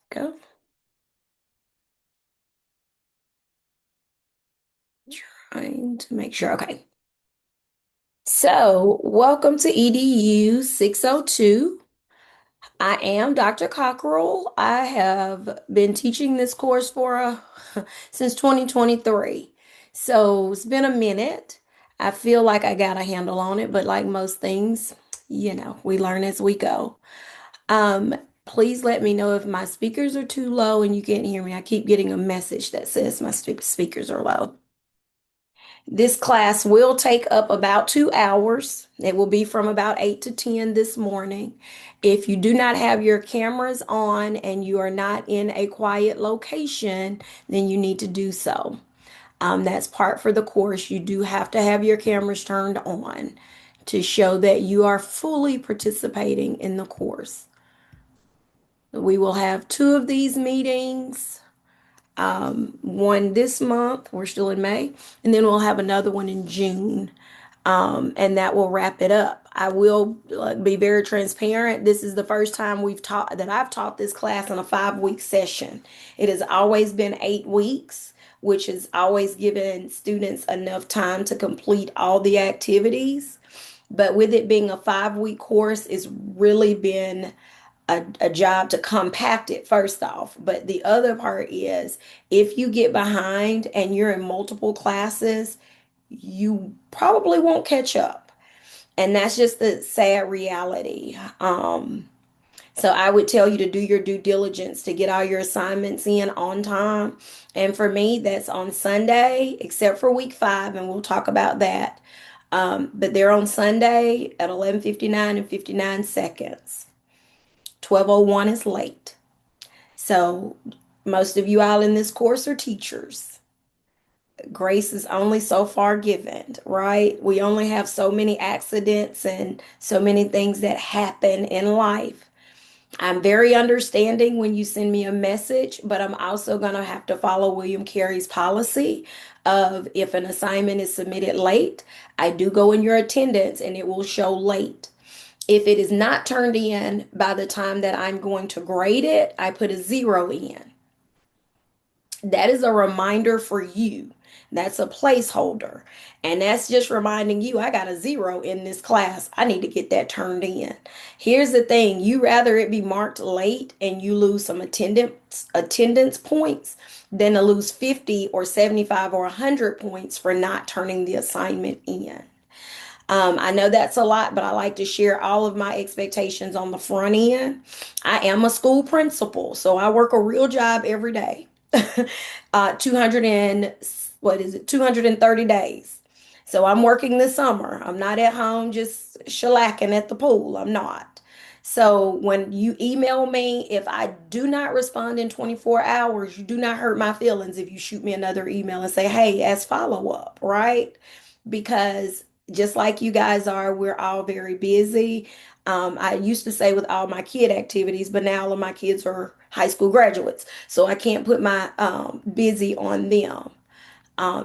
Go. Trying to make sure. Okay. So, welcome to EDU 602. I am Dr. Cockrell. I have been teaching this course for since 2023. So, it's been a minute. I feel like I got a handle on it, but like most things, we learn as we go. Um, Please let me know if my speakers are too low and you can't hear me. I keep getting a message that says my speakers are low. This class will take up about 2 hours. It will be from about 8 to 10 this morning. If you do not have your cameras on and you are not in a quiet location, then you need to do so. That's part for the course. You do have to have your cameras turned on to show that you are fully participating in the course. We will have two of these meetings, one this month, we're still in May, and then we'll have another one in June. And that will wrap it up. I will be very transparent. This is the first time I've taught this class in a 5 week session. It has always been 8 weeks, which has always given students enough time to complete all the activities. But with it being a 5 week course, it's really been a job to compact it first off. But the other part is if you get behind and you're in multiple classes, you probably won't catch up. And that's just the sad reality. So I would tell you to do your due diligence to get all your assignments in on time. And for me, that's on Sunday, except for week 5, and we'll talk about that. But they're on Sunday at 11:59 and 59 seconds. 12:01 is late. So most of you all in this course are teachers. Grace is only so far given, right? We only have so many accidents and so many things that happen in life. I'm very understanding when you send me a message, but I'm also going to have to follow William Carey's policy of if an assignment is submitted late, I do go in your attendance and it will show late. If it is not turned in by the time that I'm going to grade it, I put a 0 in. That is a reminder for you. That's a placeholder. And that's just reminding you, I got a 0 in this class. I need to get that turned in. Here's the thing, you rather it be marked late and you lose some attendance points than to lose 50 or 75 or 100 points for not turning the assignment in. I know that's a lot, but I like to share all of my expectations on the front end. I am a school principal, so I work a real job every day. 200 and what is it? 230 days. So I'm working this summer. I'm not at home just shellacking at the pool. I'm not. So when you email me, if I do not respond in 24 hours, you do not hurt my feelings if you shoot me another email and say, hey, as follow up, right? Because just like you guys are, we're all very busy. I used to say with all my kid activities, but now all of my kids are high school graduates, so I can't put my busy on them.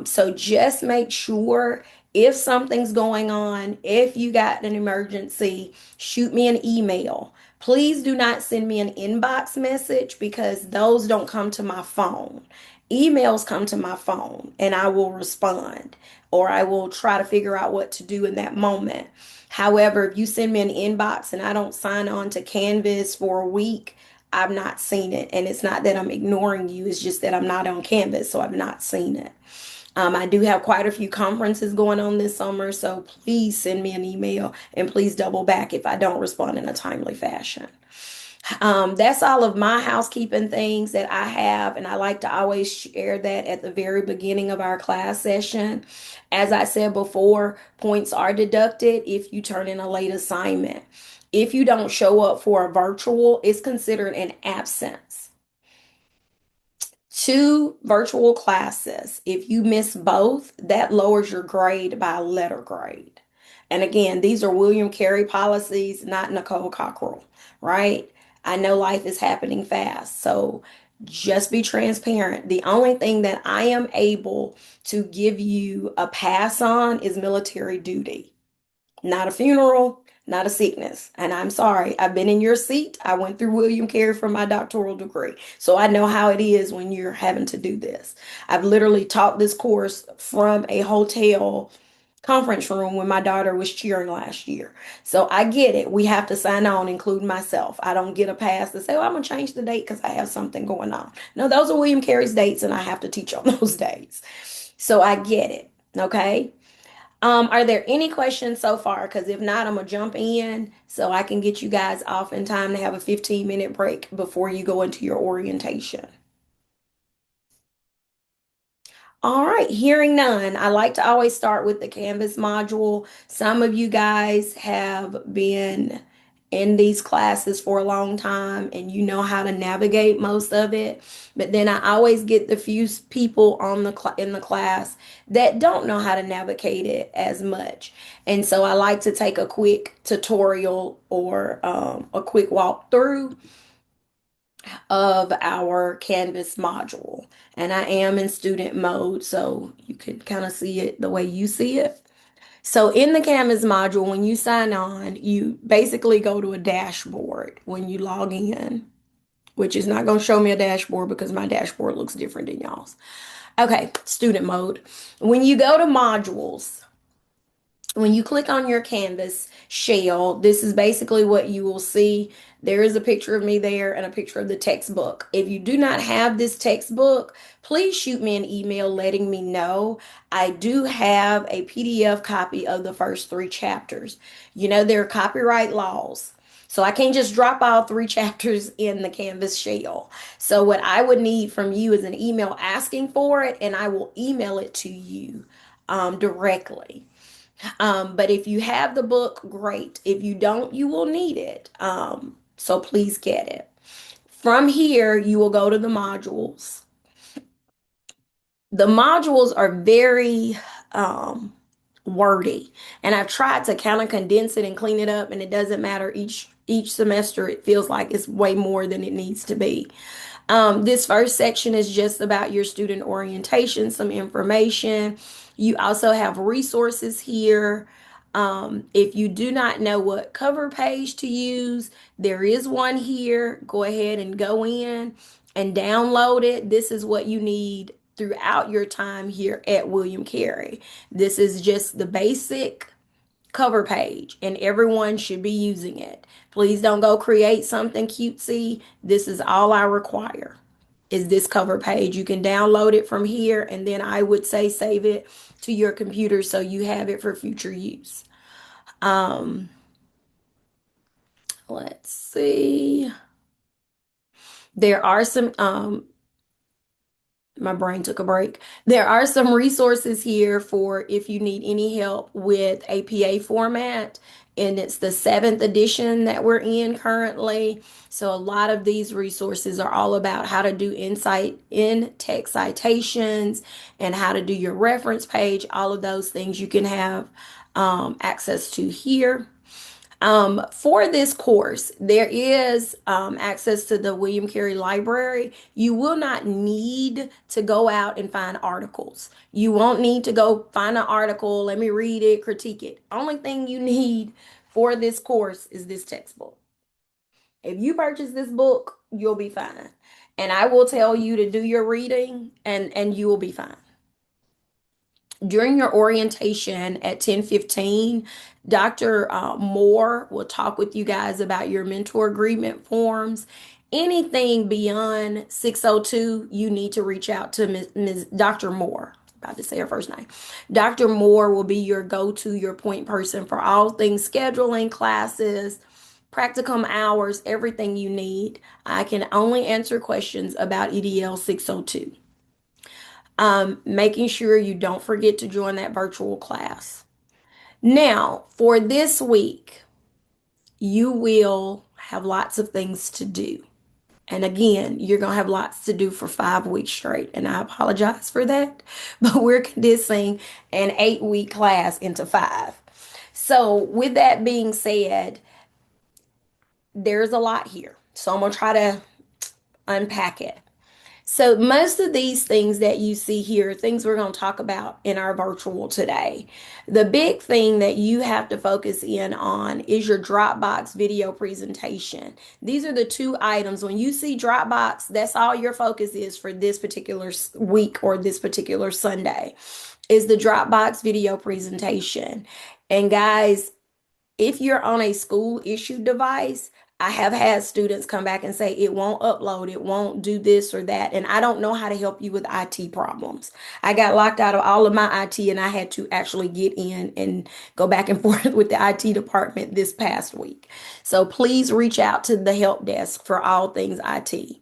So just make sure if something's going on, if you got an emergency, shoot me an email. Please do not send me an inbox message because those don't come to my phone. Emails come to my phone and I will respond or I will try to figure out what to do in that moment. However, if you send me an inbox and I don't sign on to Canvas for a week, I've not seen it. And it's not that I'm ignoring you, it's just that I'm not on Canvas, so I've not seen it. I do have quite a few conferences going on this summer, so please send me an email and please double back if I don't respond in a timely fashion. That's all of my housekeeping things that I have, and I like to always share that at the very beginning of our class session. As I said before, points are deducted if you turn in a late assignment. If you don't show up for a virtual, it's considered an absence. Two virtual classes. If you miss both, that lowers your grade by a letter grade. And again, these are William Carey policies, not Nicole Cockrell, right? I know life is happening fast, so just be transparent. The only thing that I am able to give you a pass on is military duty. Not a funeral, not a sickness. And I'm sorry, I've been in your seat. I went through William Carey for my doctoral degree. So I know how it is when you're having to do this. I've literally taught this course from a hotel conference room when my daughter was cheering last year. So I get it. We have to sign on, including myself. I don't get a pass to say, oh, I'm going to change the date because I have something going on. No, those are William Carey's dates, and I have to teach on those days. So I get it. Okay. Are there any questions so far? Because if not, I'm gonna jump in so I can get you guys off in time to have a 15-minute break before you go into your orientation. All right, hearing none. I like to always start with the Canvas module. Some of you guys have been in these classes for a long time and you know how to navigate most of it. But then I always get the few people on in the class that don't know how to navigate it as much. And so I like to take a quick tutorial or a quick walkthrough of our Canvas module. And I am in student mode, so you can kind of see it the way you see it. So in the Canvas module, when you sign on, you basically go to a dashboard when you log in, which is not going to show me a dashboard because my dashboard looks different than y'all's. Okay, student mode. When you go to modules, when you click on your Canvas shell, this is basically what you will see. There is a picture of me there and a picture of the textbook. If you do not have this textbook, please shoot me an email letting me know. I do have a PDF copy of the first three chapters. You know, there are copyright laws. So I can't just drop all three chapters in the Canvas shell. So what I would need from you is an email asking for it, and I will email it to you directly. But if you have the book, great. If you don't, you will need it. So please get it. From here, you will go to the modules. The modules are very wordy, and I've tried to kind of condense it and clean it up, and it doesn't matter. Each semester, it feels like it's way more than it needs to be. This first section is just about your student orientation, some information. You also have resources here. If you do not know what cover page to use, there is one here. Go ahead and go in and download it. This is what you need throughout your time here at William Carey. This is just the basic cover page, and everyone should be using it. Please don't go create something cutesy. This is all I require is this cover page. You can download it from here, and then I would say save it to your computer so you have it for future use. Um, let's see. There are some my brain took a break. There are some resources here for if you need any help with APA format, and it's the seventh edition that we're in currently. So a lot of these resources are all about how to do insight in text citations and how to do your reference page. All of those things you can have access to here. For this course, there is access to the William Carey Library. You will not need to go out and find articles. You won't need to go find an article, let me read it, critique it. Only thing you need for this course is this textbook. If you purchase this book, you'll be fine. And I will tell you to do your reading and you will be fine. During your orientation at 10:15, Dr. Moore will talk with you guys about your mentor agreement forms. Anything beyond 602, you need to reach out to Ms. Dr. Moore. About to say her first name. Dr. Moore will be your go-to, your point person for all things scheduling, classes, practicum hours, everything you need. I can only answer questions about EDL 602. Making sure you don't forget to join that virtual class. Now, for this week, you will have lots of things to do. And again, you're going to have lots to do for 5 weeks straight. And I apologize for that, but we're condensing an 8-week class into 5. So, with that being said, there's a lot here. So, I'm going to try to unpack it. So most of these things that you see here, are things we're going to talk about in our virtual today. The big thing that you have to focus in on is your Dropbox video presentation. These are the two items. When you see Dropbox, that's all your focus is for this particular week or this particular Sunday is the Dropbox video presentation. And guys, if you're on a school issued device, I have had students come back and say it won't upload, it won't do this or that, and I don't know how to help you with IT problems. I got locked out of all of my IT and I had to actually get in and go back and forth with the IT department this past week. So please reach out to the help desk for all things IT.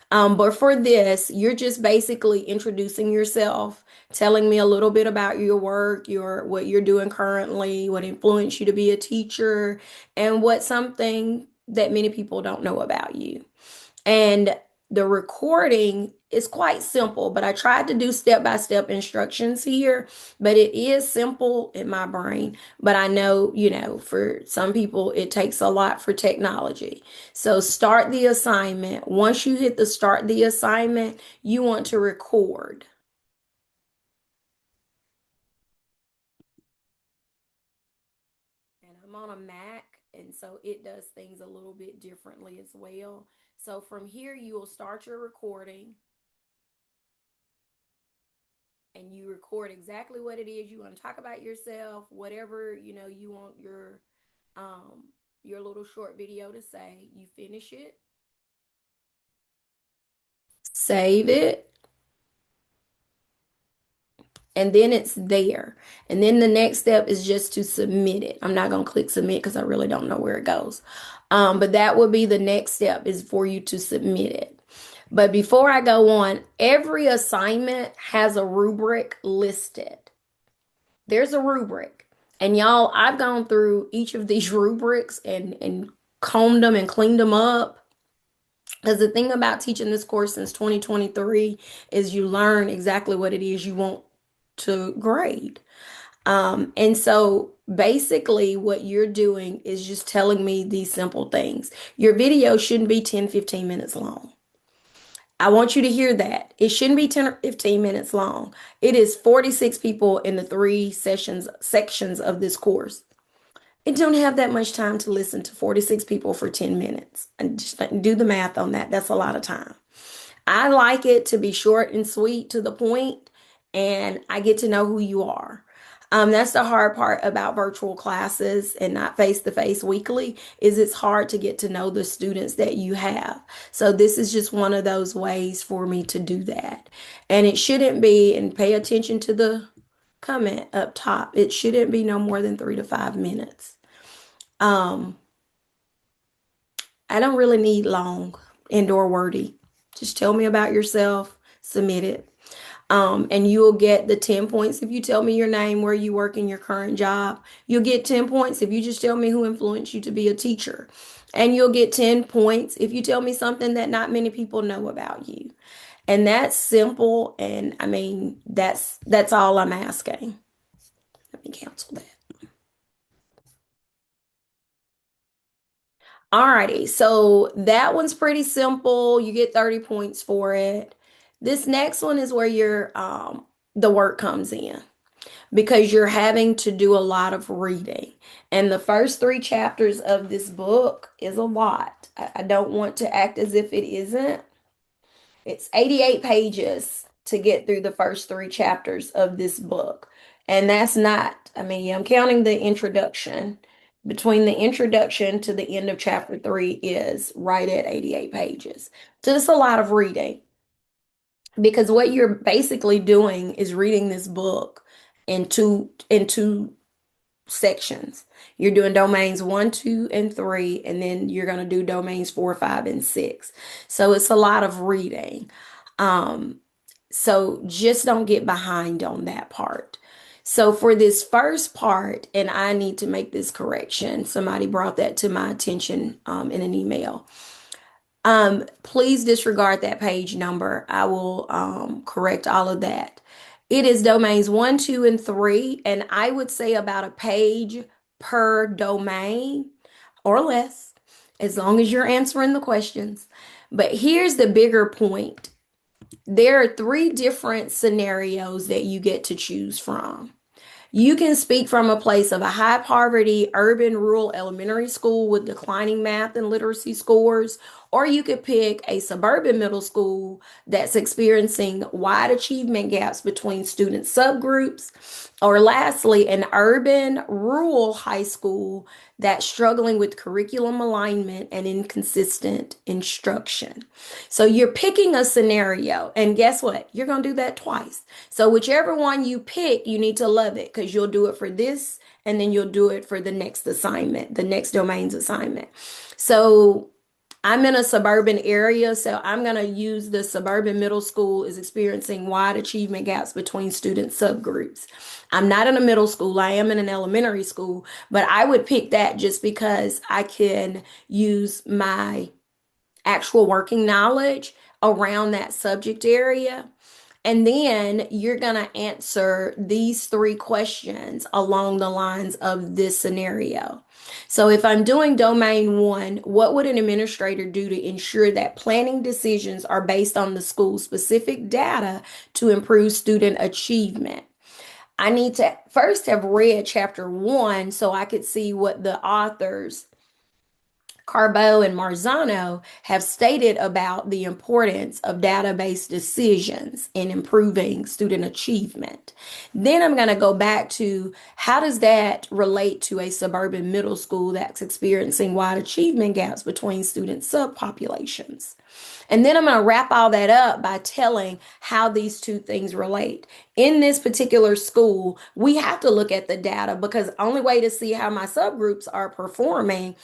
But for this, you're just basically introducing yourself, telling me a little bit about your work, your what you're doing currently, what influenced you to be a teacher, and what something that many people don't know about you. And the recording is quite simple, but I tried to do step-by-step instructions here, but it is simple in my brain. But I know, for some people, it takes a lot for technology. So start the assignment. Once you hit the start the assignment, you want to record. And I'm on a Mac, and so it does things a little bit differently as well. So from here, you will start your recording. And you record exactly what it is you want to talk about yourself, whatever you want your little short video to say. You finish it, save it, and then it's there. And then the next step is just to submit it. I'm not going to click submit because I really don't know where it goes. But that would be the next step is for you to submit it. But before I go on, every assignment has a rubric listed. There's a rubric. And y'all, I've gone through each of these rubrics and combed them and cleaned them up. Because the thing about teaching this course since 2023 is you learn exactly what it is you want to grade. And so basically what you're doing is just telling me these simple things. Your video shouldn't be 10, 15 minutes long. I want you to hear that. It shouldn't be 10 or 15 minutes long. It is 46 people in the three sections of this course. It don't have that much time to listen to 46 people for 10 minutes. And just do the math on that. That's a lot of time. I like it to be short and sweet to the point, and I get to know who you are. That's the hard part about virtual classes and not face-to-face weekly is it's hard to get to know the students that you have. So this is just one of those ways for me to do that. And it shouldn't be, and pay attention to the comment up top, it shouldn't be no more than 3 to 5 minutes. Um, I don't really need long indoor wordy. Just tell me about yourself, submit it. And you'll get the 10 points if you tell me your name, where you work in your current job. You'll get 10 points if you just tell me who influenced you to be a teacher. And you'll get 10 points if you tell me something that not many people know about you. And that's simple. And I mean, that's all I'm asking. Let me cancel that. Alrighty, so that one's pretty simple. You get 30 points for it. This next one is where your the work comes in because you're having to do a lot of reading. And the first three chapters of this book is a lot. I don't want to act as if it isn't. It's 88 pages to get through the first three chapters of this book. And that's not, I mean, I'm counting the introduction. Between the introduction to the end of chapter three is right at 88 pages. So it's a lot of reading because what you're basically doing is reading this book in two sections. You're doing domains one, two, and three, and then you're going to do domains four, five, and six. So it's a lot of reading. Um, so just don't get behind on that part. So for this first part, and I need to make this correction, somebody brought that to my attention in an email. Please disregard that page number. I will correct all of that. It is domains one, two, and three, and I would say about a page per domain or less, as long as you're answering the questions. But here's the bigger point. There are three different scenarios that you get to choose from. You can speak from a place of a high poverty, urban, rural elementary school with declining math and literacy scores, or you could pick a suburban middle school that's experiencing wide achievement gaps between student subgroups, or lastly, an urban, rural high school that's struggling with curriculum alignment and inconsistent instruction. So you're picking a scenario, and guess what? You're going to do that twice. So whichever one you pick, you need to love it because you'll do it for this and then you'll do it for the next assignment, the next domains assignment. So I'm in a suburban area, so I'm going to use the suburban middle school is experiencing wide achievement gaps between student subgroups. I'm not in a middle school, I am in an elementary school, but I would pick that just because I can use my actual working knowledge around that subject area. And then you're going to answer these three questions along the lines of this scenario. So, if I'm doing domain one, what would an administrator do to ensure that planning decisions are based on the school's specific data to improve student achievement? I need to first have read chapter one so I could see what the authors Carbo and Marzano have stated about the importance of database decisions in improving student achievement. Then I'm going to go back to how does that relate to a suburban middle school that's experiencing wide achievement gaps between student subpopulations. And then I'm going to wrap all that up by telling how these two things relate. In this particular school, we have to look at the data because the only way to see how my subgroups are performing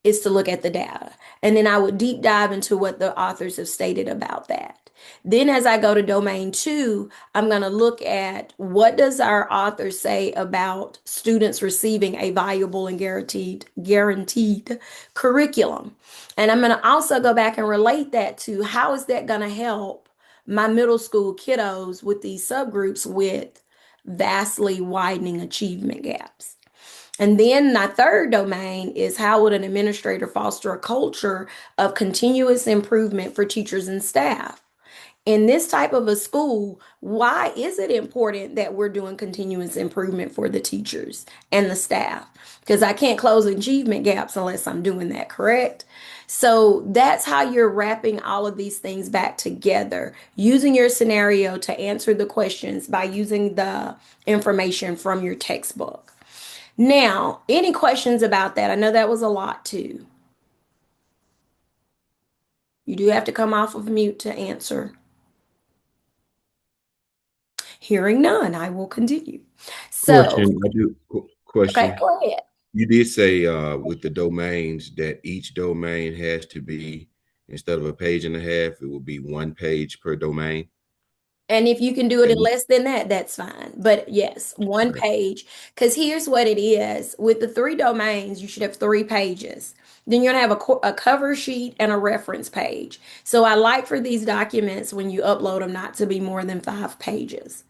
is to look at the data. And then I would deep dive into what the authors have stated about that. Then as I go to domain two, I'm going to look at what does our author say about students receiving a valuable and guaranteed curriculum. And I'm going to also go back and relate that to how is that going to help my middle school kiddos with these subgroups with vastly widening achievement gaps. And then my third domain is how would an administrator foster a culture of continuous improvement for teachers and staff? In this type of a school, why is it important that we're doing continuous improvement for the teachers and the staff? Because I can't close achievement gaps unless I'm doing that, correct? So that's how you're wrapping all of these things back together, using your scenario to answer the questions by using the information from your textbook. Now, any questions about that? I know that was a lot too. You do have to come off of mute to answer. Hearing none, I will continue. So, Question. I do okay, question. go ahead. You did say with the domains that each domain has to be instead of a page and a half, it will be 1 page per domain. And if you can do it in And less than that, that's fine. But yes, one okay, page. Because here's what it is with the three domains, you should have 3 pages. Then you're going to have a cover sheet and a reference page. So I like for these documents when you upload them not to be more than 5 pages.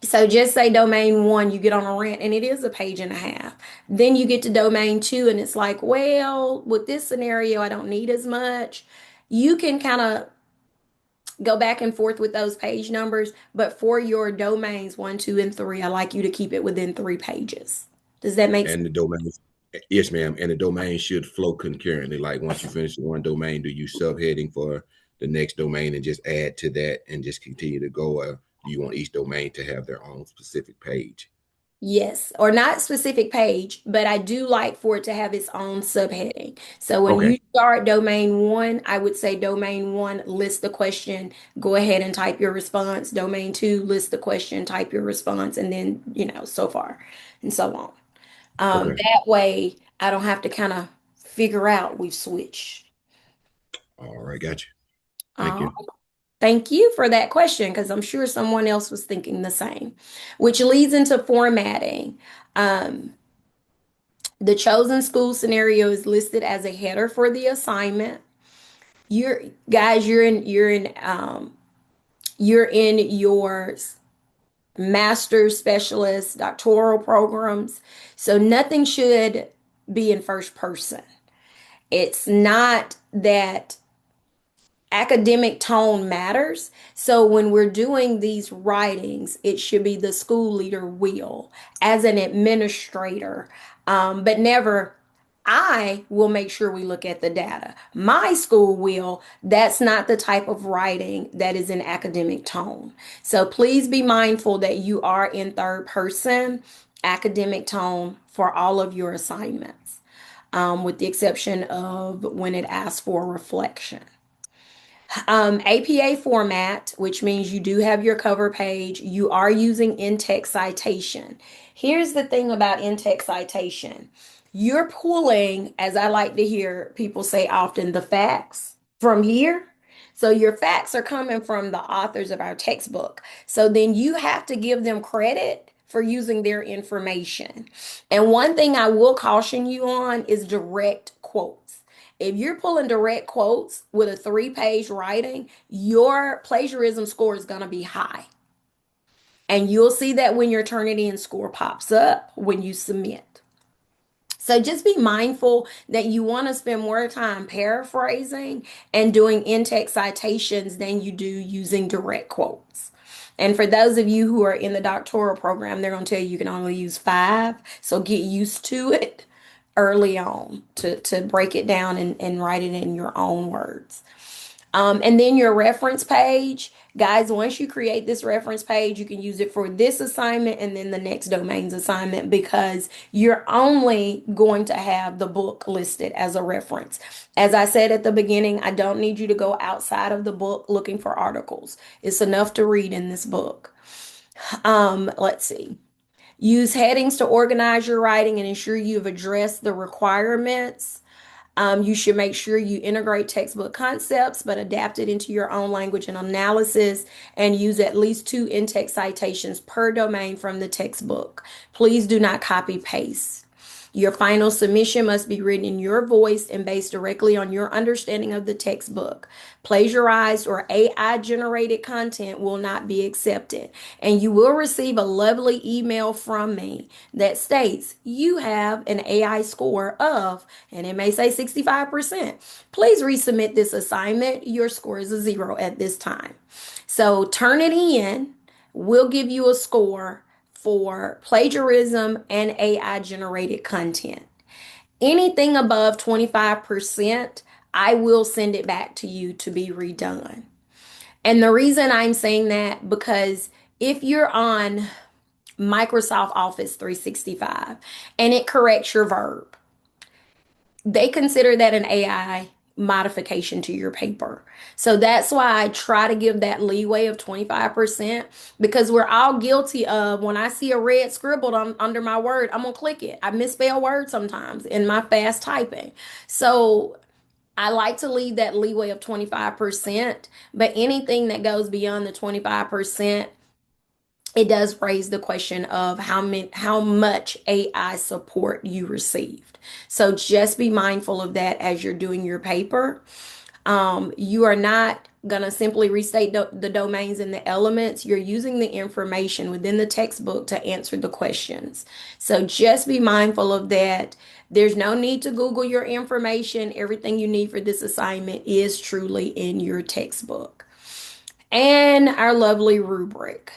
So just say domain one, you get on a rant and it is a page and a half. Then you get to domain two and it's like, well, with this scenario, I don't need as much. You can kind of go back and forth with those page numbers, but for your domains one, two, and three, I like you to keep it within 3 pages. Does that make sense? and the domains, yes, ma'am. And the domain should flow concurrently. Like once you finish one domain, do you subheading for the next domain and just add to that and just continue to go? Do you want each domain to have their own specific page? Yes, or not specific page, but I do like for it to have its own subheading. So when Okay, you start domain one, I would say domain one, list the question, go ahead and type your response. Domain two, list the question, type your response, and then, so far and so on. okay. That way I don't have to kind of figure out we've switched. All right, got you. Thank Uh, you. Thank you for that question because I'm sure someone else was thinking the same, which leads into formatting. Um, The chosen school scenario is listed as a header for the assignment. You're guys, you're in your master's specialist doctoral programs. So nothing should be in first person. It's not that academic tone matters. So when we're doing these writings, it should be the school leader will, as an administrator, but never. I will make sure we look at the data. My school will. That's not the type of writing that is in academic tone. So please be mindful that you are in third person academic tone for all of your assignments, with the exception of when it asks for reflection. APA format, which means you do have your cover page, you are using in-text citation. Here's the thing about in-text citation. You're pulling, as I like to hear people say often, the facts from here. So your facts are coming from the authors of our textbook. So then you have to give them credit for using their information. And one thing I will caution you on is direct quotes. If you're pulling direct quotes with a 3-page writing, your plagiarism score is going to be high. And you'll see that when your Turnitin score pops up when you submit. So just be mindful that you want to spend more time paraphrasing and doing in-text citations than you do using direct quotes. And for those of you who are in the doctoral program, they're going to tell you can only use 5. So get used to it early on to break it down and write it in your own words. And then your reference page, guys, once you create this reference page, you can use it for this assignment and then the next domains assignment because you're only going to have the book listed as a reference. As I said at the beginning, I don't need you to go outside of the book looking for articles. It's enough to read in this book. Let's see. Use headings to organize your writing and ensure you've addressed the requirements. You should make sure you integrate textbook concepts, but adapt it into your own language and analysis, and use at least 2 in-text citations per domain from the textbook. Please do not copy paste. Your final submission must be written in your voice and based directly on your understanding of the textbook. Plagiarized or AI generated content will not be accepted. And you will receive a lovely email from me that states you have an AI score of, and it may say 65%. Please resubmit this assignment. Your score is a 0 at this time. So turn it in. We'll give you a score for plagiarism and AI generated content. Anything above 25%, I will send it back to you to be redone. And the reason I'm saying that because if you're on Microsoft Office 365 and it corrects your verb, they consider that an AI modification to your paper. So that's why I try to give that leeway of 25% because we're all guilty of when I see a red scribbled on under my word, I'm gonna click it. I misspell words sometimes in my fast typing. So I like to leave that leeway of 25%, but anything that goes beyond the 25%, it does raise the question of how much AI support you received. So just be mindful of that as you're doing your paper. You are not going to simply restate the domains and the elements. You're using the information within the textbook to answer the questions. So just be mindful of that. There's no need to Google your information. Everything you need for this assignment is truly in your textbook. And our lovely rubric.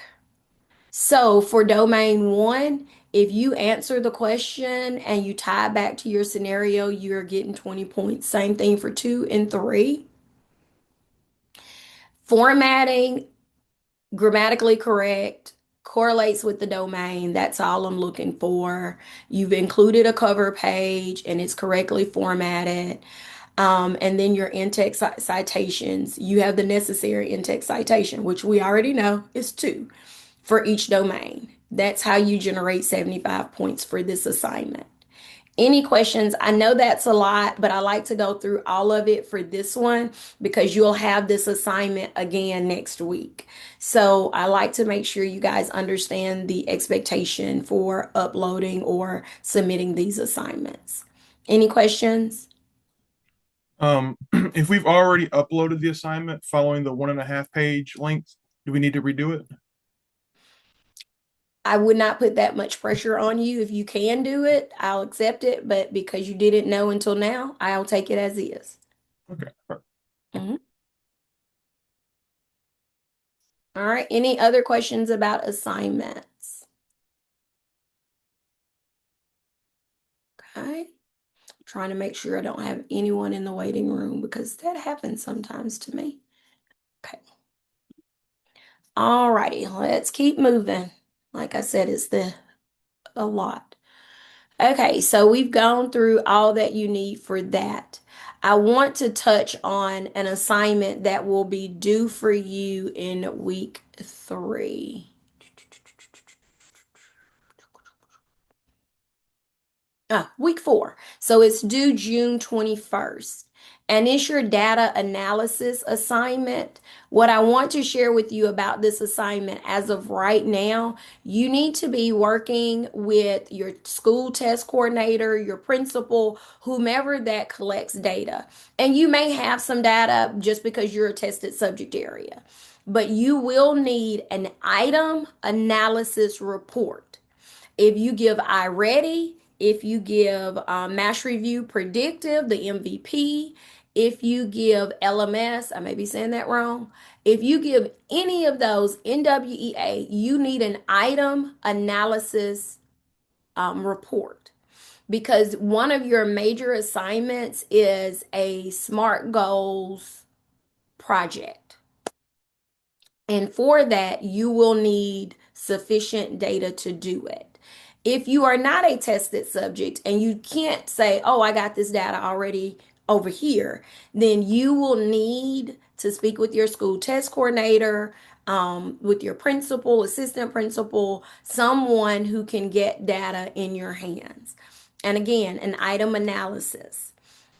So for domain 1, if you answer the question and you tie back to your scenario, you're getting 20 points. Same thing for 2 and 3. Formatting, grammatically correct, correlates with the domain. That's all I'm looking for. You've included a cover page and it's correctly formatted. And then your in-text citations, you have the necessary in-text citation, which we already know is 2 for each domain. That's how you generate 75 points for this assignment. Any questions? I know that's a lot, but I like to go through all of it for this one because you'll have this assignment again next week. So I like to make sure you guys understand the expectation for uploading or submitting these assignments. Any questions? If we've already uploaded the assignment following the 1.5 page length, do we need to redo it? I would not put that much pressure on you. If you can do it, I'll accept it. But because you didn't know until now, I'll take it as is. Okay. Mhm. All right. Any other questions about assignments? Okay. Trying to make sure I don't have anyone in the waiting room because that happens sometimes to me. Okay. All righty. Let's keep moving. Like I said, it's a lot. Okay, so we've gone through all that you need for that. I want to touch on an assignment that will be due for you in week 3. Week 4. So it's due June 21st. And it's your data analysis assignment. What I want to share with you about this assignment as of right now, you need to be working with your school test coordinator, your principal, whomever that collects data. And you may have some data just because you're a tested subject area, but you will need an item analysis report. If you give iReady, if you give Mash Review Predictive, the MVP, if you give LMS, I may be saying that wrong. If you give any of those NWEA, you need an item analysis report because one of your major assignments is a SMART Goals project. And for that, you will need sufficient data to do it. If you are not a tested subject and you can't say, oh, I got this data already over here, then you will need to speak with your school test coordinator, with your principal, assistant principal, someone who can get data in your hands. And again, an item analysis.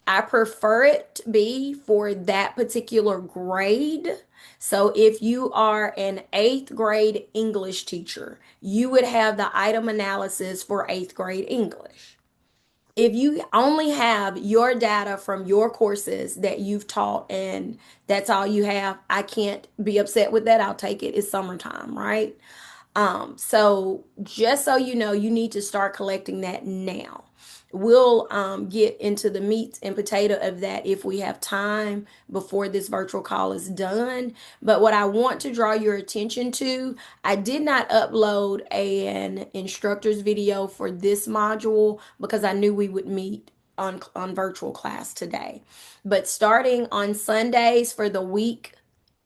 I prefer it to be for that particular grade. So if you are an eighth grade English teacher, you would have the item analysis for eighth grade English. If you only have your data from your courses that you've taught and that's all you have, I can't be upset with that. I'll take it. It's summertime, right? So just so you know, you need to start collecting that now. We'll get into the meat and potato of that if we have time before this virtual call is done. But what I want to draw your attention to, I did not upload an instructor's video for this module because I knew we would meet on virtual class today. But starting on Sundays for the week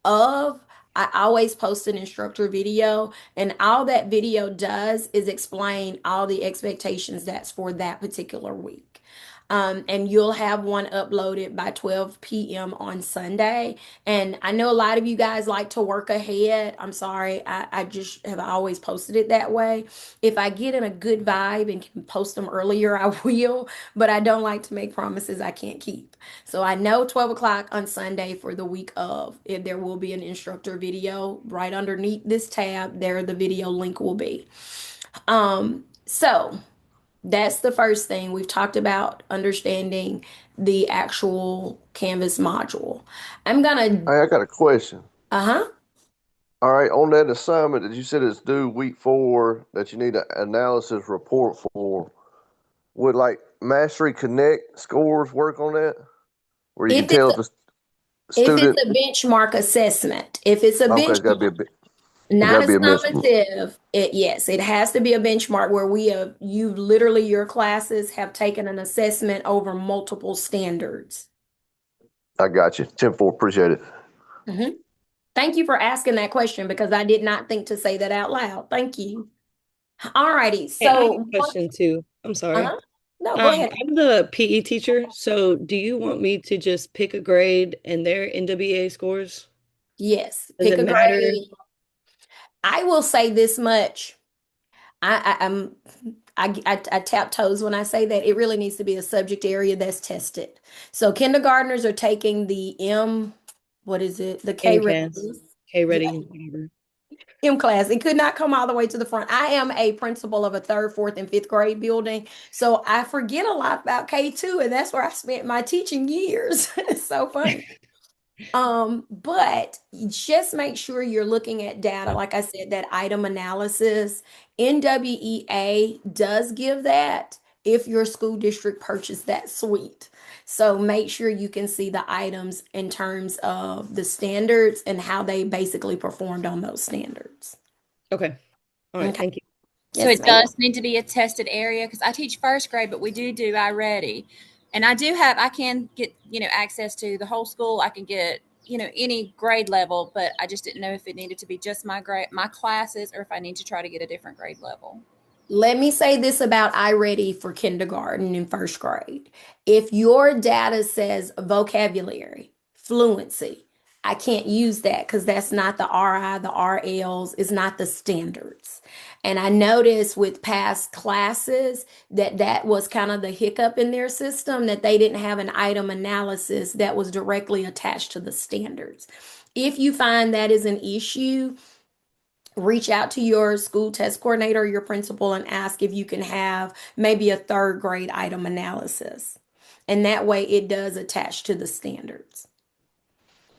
of, I always post an instructor video, and all that video does is explain all the expectations that's for that particular week. And you'll have one uploaded by 12 p.m. on Sunday. And I know a lot of you guys like to work ahead. I'm sorry, I just have always posted it that way. If I get in a good vibe and can post them earlier, I will, but I don't like to make promises I can't keep. So I know 12 o'clock on Sunday for the week of, if there will be an instructor video right underneath this tab, there the video link will be. So that's the first thing. We've talked about understanding the actual Canvas module. I'm gonna, Hey, I got a question. uh-huh. All right, on that assignment that you said is due week 4 that you need an analysis report for, would like Mastery Connect scores work on that? Where you can If it's tell if a if it's student, a benchmark assessment, if it's a okay, it's gotta be a benchmark, bit, it not gotta a be a miss. summative, yes, it has to be a benchmark where we have, you literally, your classes have taken an assessment over multiple standards. I got you. 10-4, appreciate it. Mhm. Thank you for asking that question because I did not think to say that out loud. Thank you. All righty. Hey, I have So, a question too. I'm sorry. uh-huh. No, go ahead. I'm the PE teacher, so do you want me to just pick a grade and their NWA scores? Yes, Does pick it a matter? grade. I will say this much. I'm I tap toes when I say that it really needs to be a subject area that's tested. So kindergartners are taking the what is it? The K MCAS, ready. K Yeah, ready, whatever. M class. It could not come all the way to the front. I am a principal of a third, fourth, and fifth grade building, so I forget a lot about K2, and that's where I spent my teaching years. It's so funny. But you just make sure you're looking at data. Like I said, that item analysis, NWEA does give that. if your school district purchased that suite. So make sure you can see the items in terms of the standards and how they basically performed on those standards. Okay. All right. Okay. Thank you. So Yes, it ma'am. does need to be a tested area because I teach first grade, but we do iReady. And I can get, access to the whole school. I can get, any grade level, but I just didn't know if it needed to be just my classes or if I need to try to get a different grade level. Let me say this about iReady for kindergarten and first grade. If your data says vocabulary, fluency, I can't use that because that's not the RI, the RLs, is not the standards. And I noticed with past classes that that was kind of the hiccup in their system, that they didn't have an item analysis that was directly attached to the standards. If you find that is an issue, reach out to your school test coordinator or your principal and ask if you can have maybe a third grade item analysis. And that way it does attach to the standards.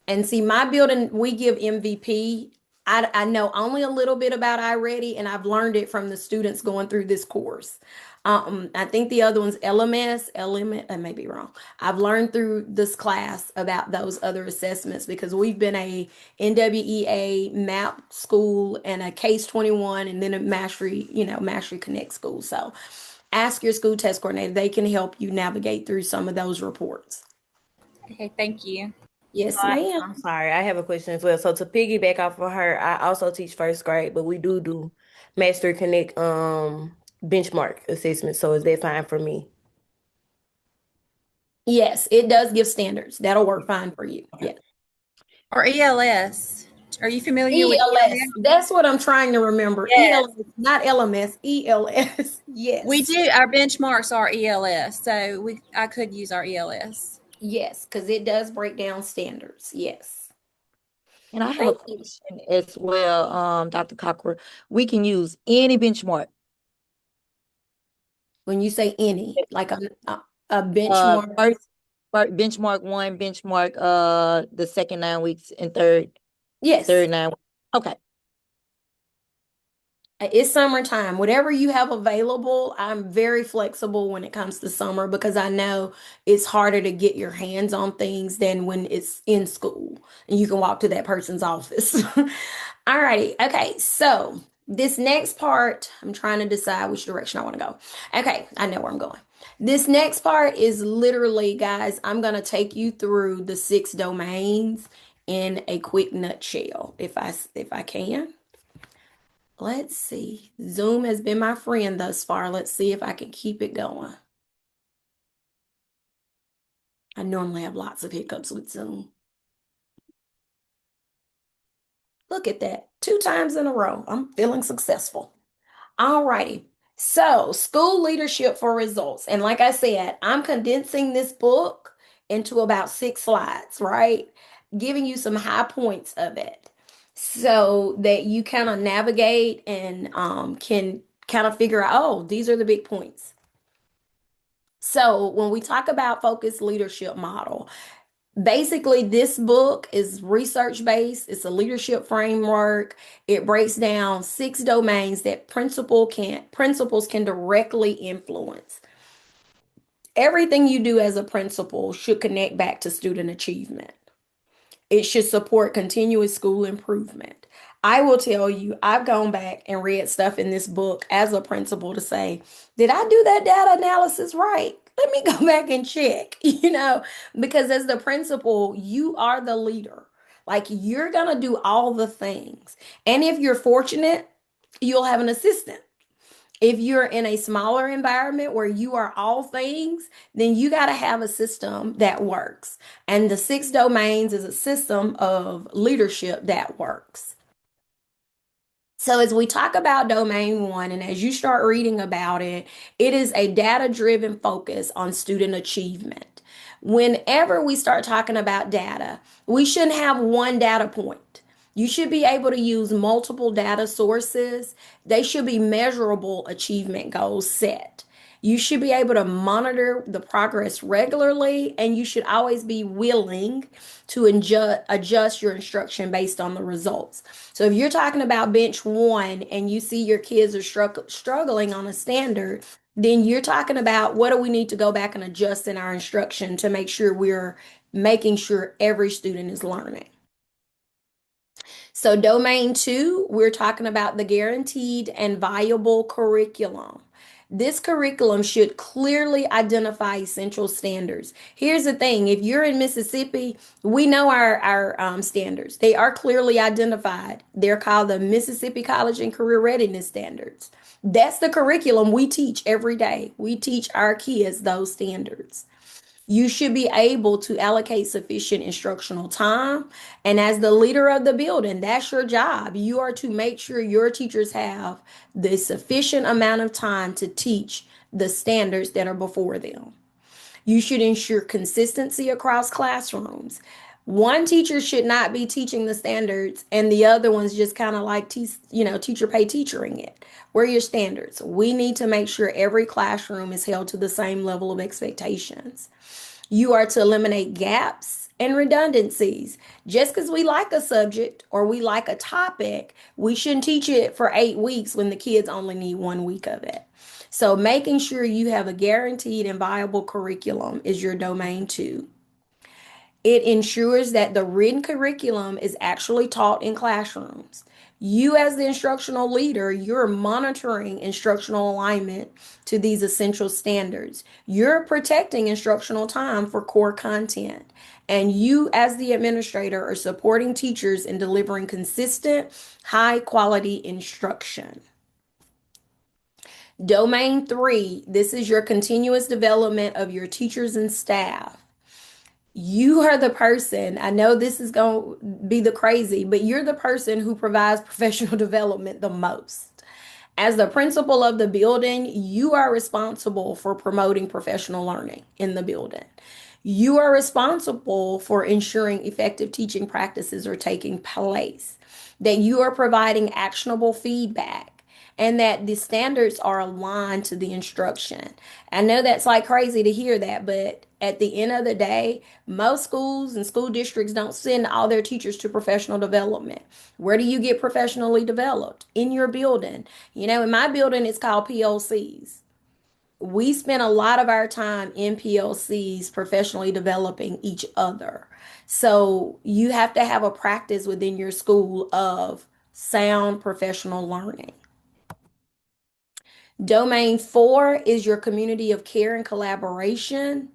And see, my building, we give MVP. I know only a little bit about iReady, and I've learned it from the students going through this course. I think the other one's LMS, LM, I may be wrong. I've learned through this class about those other assessments because we've been a NWEA MAP school and a Case 21 and then a Mastery, Mastery Connect school. So ask your school test coordinator. They can help you navigate through some of those reports. Okay, thank you. Yes, ma'am. I'm sorry, I have a question as well. So to piggyback off of her, I also teach first grade, but we do Master Connect benchmark assessment. So is that fine for me? Yes, it does give standards. That'll work fine for you. Yes. Or ELS. Are you familiar with ELS. ELS? That's what I'm trying to remember. Yes. ELS, not LMS, ELS. Yes. We do. Our benchmarks are ELS, so I could use our ELS. Yes, because it does break down standards. Yes. And I have a Thank you. question as well, Dr. Cocker. We can use any benchmark. When you say any, like a Benchmark. benchmark. Benchmark 1, benchmark the second 9 weeks and third Yes. 9 weeks. Okay. It's summertime. Whatever you have available, I'm very flexible when it comes to summer because I know it's harder to get your hands on things than when it's in school and you can walk to that person's office. All righty. Okay. So this next part, I'm trying to decide which direction I want to go. Okay. I know where I'm going. This next part is literally, guys, I'm going to take you through the 6 domains in a quick nutshell, if I can. Let's see. Zoom has been my friend thus far. Let's see if I can keep it going. I normally have lots of hiccups with Zoom. Look at that. 2 times in a row. I'm feeling successful. All righty. So, school leadership for results. And like I said, I'm condensing this book into about 6 slides, right? Giving you some high points of it so that you kind of navigate and can kind of figure out, oh, these are the big points. So, when we talk about focused leadership model, basically, this book is research based. It's a leadership framework. It breaks down 6 domains that principals can directly influence. Everything you do as a principal should connect back to student achievement. It should support continuous school improvement. I will tell you, I've gone back and read stuff in this book as a principal to say, did I do that data analysis right? Let me go back and check, because as the principal, you are the leader. Like you're going to do all the things. And if you're fortunate, you'll have an assistant. If you're in a smaller environment where you are all things, then you got to have a system that works. And the 6 domains is a system of leadership that works. So as we talk about domain 1, and as you start reading about it, it is a data-driven focus on student achievement. Whenever we start talking about data, we shouldn't have one data point. You should be able to use multiple data sources. They should be measurable achievement goals set. You should be able to monitor the progress regularly, and you should always be willing to adjust your instruction based on the results. So if you're talking about bench one and you see your kids are struggling on a standard, then you're talking about what do we need to go back and adjust in our instruction to make sure we're making sure every student is learning. So, domain two, we're talking about the guaranteed and viable curriculum. This curriculum should clearly identify essential standards. Here's the thing, if you're in Mississippi, we know our standards. They are clearly identified. They're called the Mississippi College and Career Readiness Standards. That's the curriculum we teach every day. We teach our kids those standards. You should be able to allocate sufficient instructional time. And as the leader of the building, that's your job. You are to make sure your teachers have the sufficient amount of time to teach the standards that are before them. You should ensure consistency across classrooms. One teacher should not be teaching the standards and the other one's just kind of like teacher pay teachering it. Where are your standards? We need to make sure every classroom is held to the same level of expectations. You are to eliminate gaps and redundancies. Just because we like a subject or we like a topic, we shouldn't teach it for 8 weeks when the kids only need 1 week of it. So making sure you have a guaranteed and viable curriculum is your domain two. It ensures that the written curriculum is actually taught in classrooms. You, as the instructional leader, you're monitoring instructional alignment to these essential standards. You're protecting instructional time for core content. And you, as the administrator, are supporting teachers in delivering consistent, high quality instruction. Domain three, this is your continuous development of your teachers and staff. You are the person, I know this is going to be the crazy, but you're the person who provides professional development the most. As the principal of the building, you are responsible for promoting professional learning in the building. You are responsible for ensuring effective teaching practices are taking place, that you are providing actionable feedback, and that the standards are aligned to the instruction. I know that's like crazy to hear that, but at the end of the day, most schools and school districts don't send all their teachers to professional development. Where do you get professionally developed? In your building. In my building, it's called PLCs. We spend a lot of our time in PLCs professionally developing each other. So you have to have a practice within your school of sound professional learning. Domain four is your community of care and collaboration.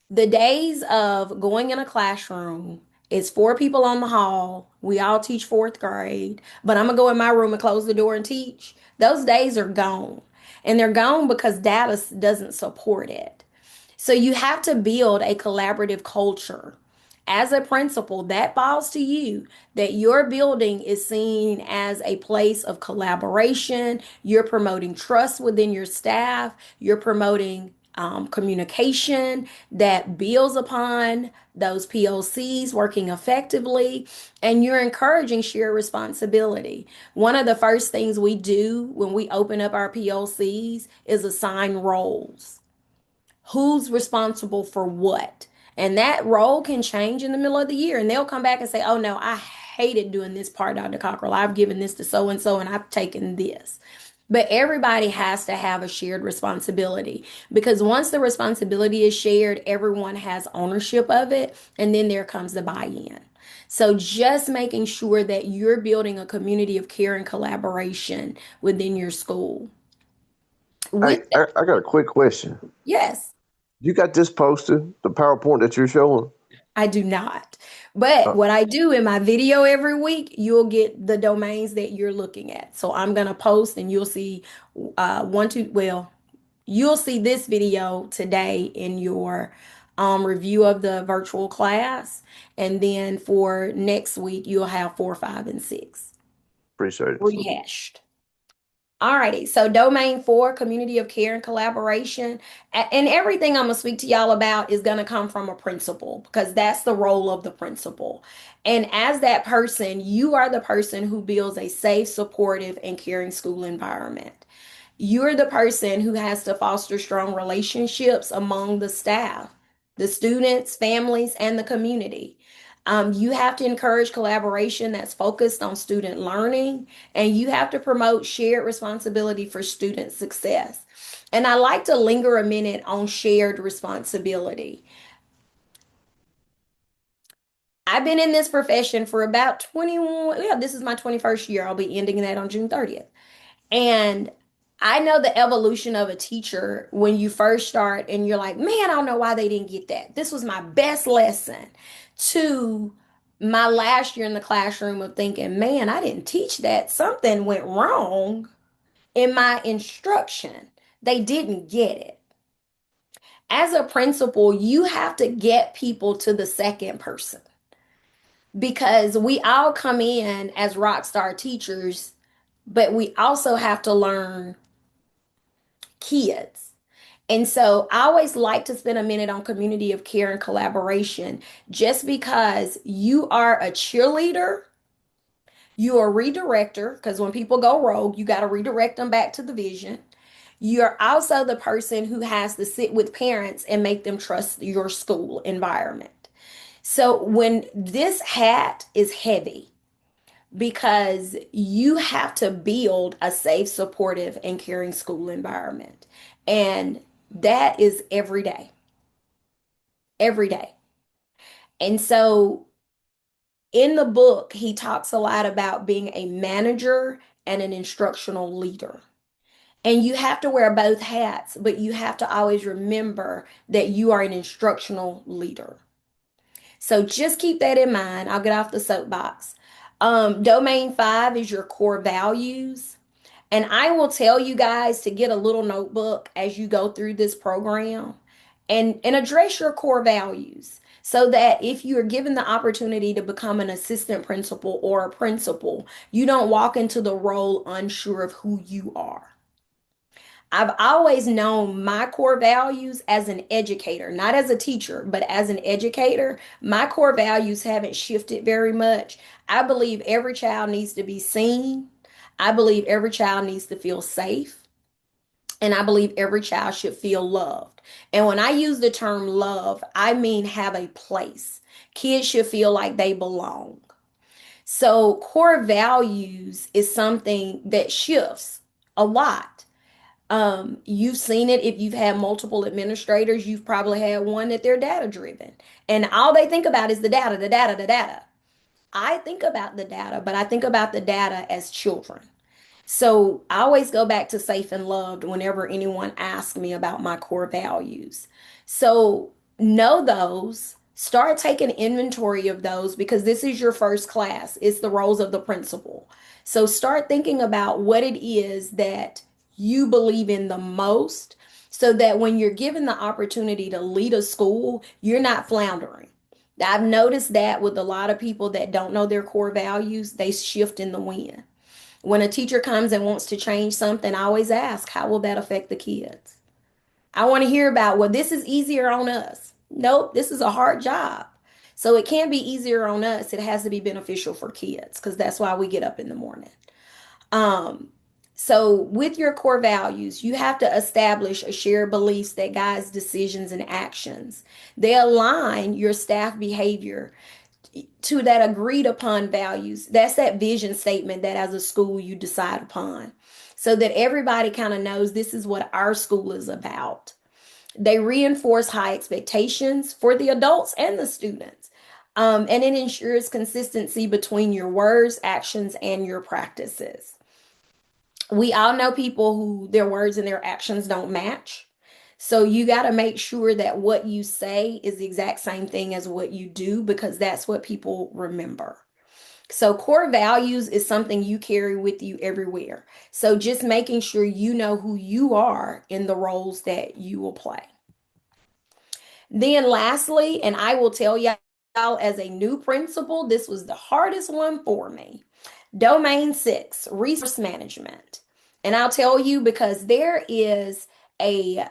The days of going in a classroom, it's four people on the hall. We all teach fourth grade, but I'm going to go in my room and close the door and teach. Those days are gone. And they're gone because data doesn't support it. So you have to build a collaborative culture. As a principal, that falls to you, that your building is seen as a place of collaboration. You're promoting trust within your staff. You're promoting communication that builds upon those POCs working effectively, and you're encouraging shared responsibility. One of the first things we do when we open up our POCs is assign roles. Who's responsible for what? And that role can change in the middle of the year. And they'll come back and say, oh no, I hated doing this part, Dr. Cockrell. I've given this to so and so and I've taken this. But everybody has to have a shared responsibility because once the responsibility is shared, everyone has ownership of it. And then there comes the buy-in. So just making sure that you're building a community of care and collaboration within your school. Hey, I got a quick question. Yes. You got this posted, the PowerPoint that you're showing? I do not. But what I do in my video every week, you'll get the domains that you're looking at. So I'm going to post and you'll see you'll see this video today in your review of the virtual class. And then for next week, you'll have 4, 5, and 6 Appreciate it. rehashed. Alrighty, so domain four, community of care and collaboration. And everything I'm going to speak to y'all about is going to come from a principal because that's the role of the principal. And as that person, you are the person who builds a safe, supportive, and caring school environment. You're the person who has to foster strong relationships among the staff, the students, families, and the community. You have to encourage collaboration that's focused on student learning, and you have to promote shared responsibility for student success. And I like to linger a minute on shared responsibility. I've been in this profession for about 21, yeah, this is my 21st year. I'll be ending that on June 30th. And I know the evolution of a teacher when you first start and you're like, man, I don't know why they didn't get that. This was my best lesson. To my last year in the classroom of thinking, man, I didn't teach that. Something went wrong in my instruction. They didn't get it. As a principal, you have to get people to the second person because we all come in as rock star teachers, but we also have to learn kids. And so I always like to spend a minute on community of care and collaboration. Just because you are a cheerleader, you are a redirector, because when people go rogue, you got to redirect them back to the vision. You're also the person who has to sit with parents and make them trust your school environment. So when this hat is heavy, because you have to build a safe, supportive, and caring school environment. And that is every day, every day. And so in the book, he talks a lot about being a manager and an instructional leader. And you have to wear both hats, but you have to always remember that you are an instructional leader. So just keep that in mind. I'll get off the soapbox. Domain 5 is your core values. And I will tell you guys to get a little notebook as you go through this program and address your core values so that if you're given the opportunity to become an assistant principal or a principal, you don't walk into the role unsure of who you are. I've always known my core values as an educator, not as a teacher, but as an educator. My core values haven't shifted very much. I believe every child needs to be seen. I believe every child needs to feel safe. And I believe every child should feel loved. And when I use the term love, I mean have a place. Kids should feel like they belong. So, core values is something that shifts a lot. You've seen it if you've had multiple administrators, you've probably had one that they're data driven. And all they think about is the data, the data, the data. I think about the data, but I think about the data as children. So I always go back to safe and loved whenever anyone asks me about my core values. So know those, start taking inventory of those because this is your first class. It's the roles of the principal. So start thinking about what it is that you believe in the most so that when you're given the opportunity to lead a school, you're not floundering. I've noticed that with a lot of people that don't know their core values, they shift in the wind. When a teacher comes and wants to change something, I always ask, how will that affect the kids? I want to hear about, well, this is easier on us. Nope, this is a hard job. So it can't be easier on us. It has to be beneficial for kids because that's why we get up in the morning. Um, so with your core values, you have to establish a shared beliefs that guides decisions and actions. They align your staff behavior to that agreed upon values. That's that vision statement that as a school you decide upon so that everybody kind of knows this is what our school is about. They reinforce high expectations for the adults and the students. And it ensures consistency between your words, actions, and your practices. We all know people who their words and their actions don't match. So you got to make sure that what you say is the exact same thing as what you do because that's what people remember. So core values is something you carry with you everywhere. So just making sure you know who you are in the roles that you will play. Then lastly, and I will tell y'all as a new principal, this was the hardest one for me. Domain 6, resource management. And I'll tell you because there is a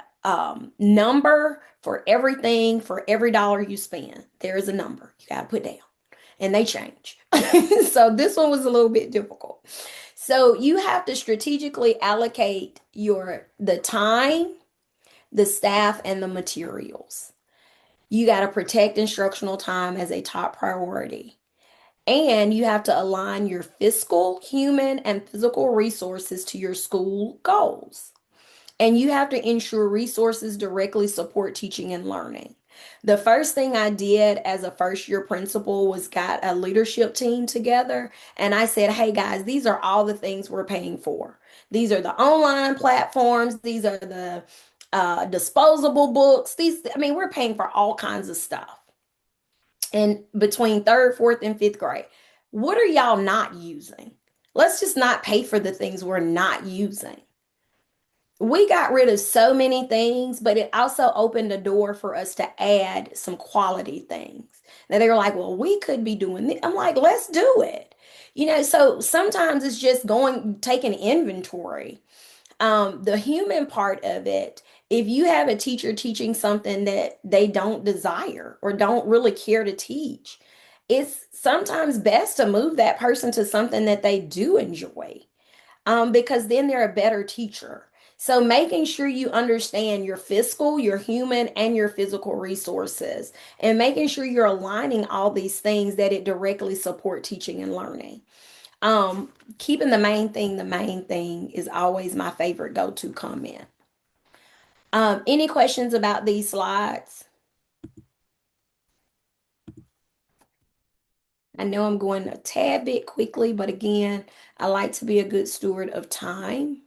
number for everything, for every dollar you spend. There is a number you got to put down, and they change. So this one was a little bit difficult. So you have to strategically allocate the time, the staff, and the materials. You got to protect instructional time as a top priority. And you have to align your fiscal, human, and physical resources to your school goals. And you have to ensure resources directly support teaching and learning. The first thing I did as a first year principal was got a leadership team together. And I said, hey guys, these are all the things we're paying for. These are the online platforms. These are the disposable books. We're paying for all kinds of stuff. And between third, fourth, and fifth grade, what are y'all not using? Let's just not pay for the things we're not using. We got rid of so many things, but it also opened the door for us to add some quality things. Now they were like, well, we could be doing this. I'm like, let's do it. So sometimes it's just taking inventory. The human part of it, if you have a teacher teaching something that they don't desire or don't really care to teach, it's sometimes best to move that person to something that they do enjoy, because then they're a better teacher. So making sure you understand your fiscal, your human, and your physical resources, and making sure you're aligning all these things that it directly support teaching and learning. Keeping the main thing is always my favorite go-to comment. Any questions about these slides? I know I'm going a tad bit quickly, but again, I like to be a good steward of time.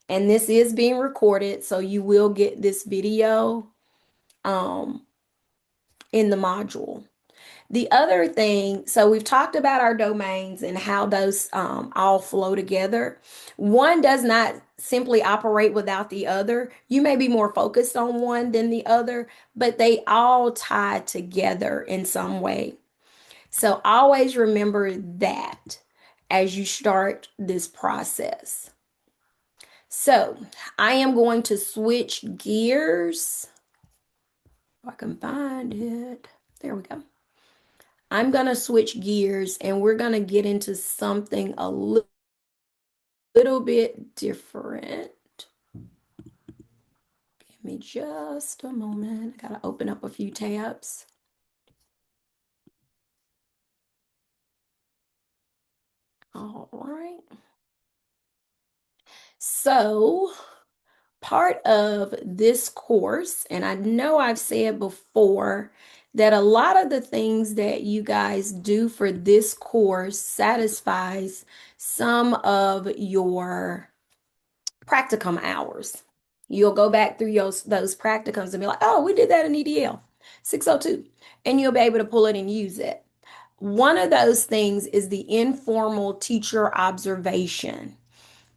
And this is being recorded, so you will get this video in the module. The other thing, so we've talked about our domains and how those all flow together. One does not simply operate without the other. You may be more focused on one than the other, but they all tie together in some way. So always remember that as you start this process. So I am going to switch gears. If I can find it. There we go. I'm going to switch gears and we're going to get into something a little bit different. Give me just a moment. I got to open up a few tabs. All right. So, part of this course, and I know I've said before that a lot of the things that you guys do for this course satisfies some of your practicum hours. You'll go back through those practicums and be like, oh, we did that in EDL 602, and you'll be able to pull it and use it. One of those things is the informal teacher observation.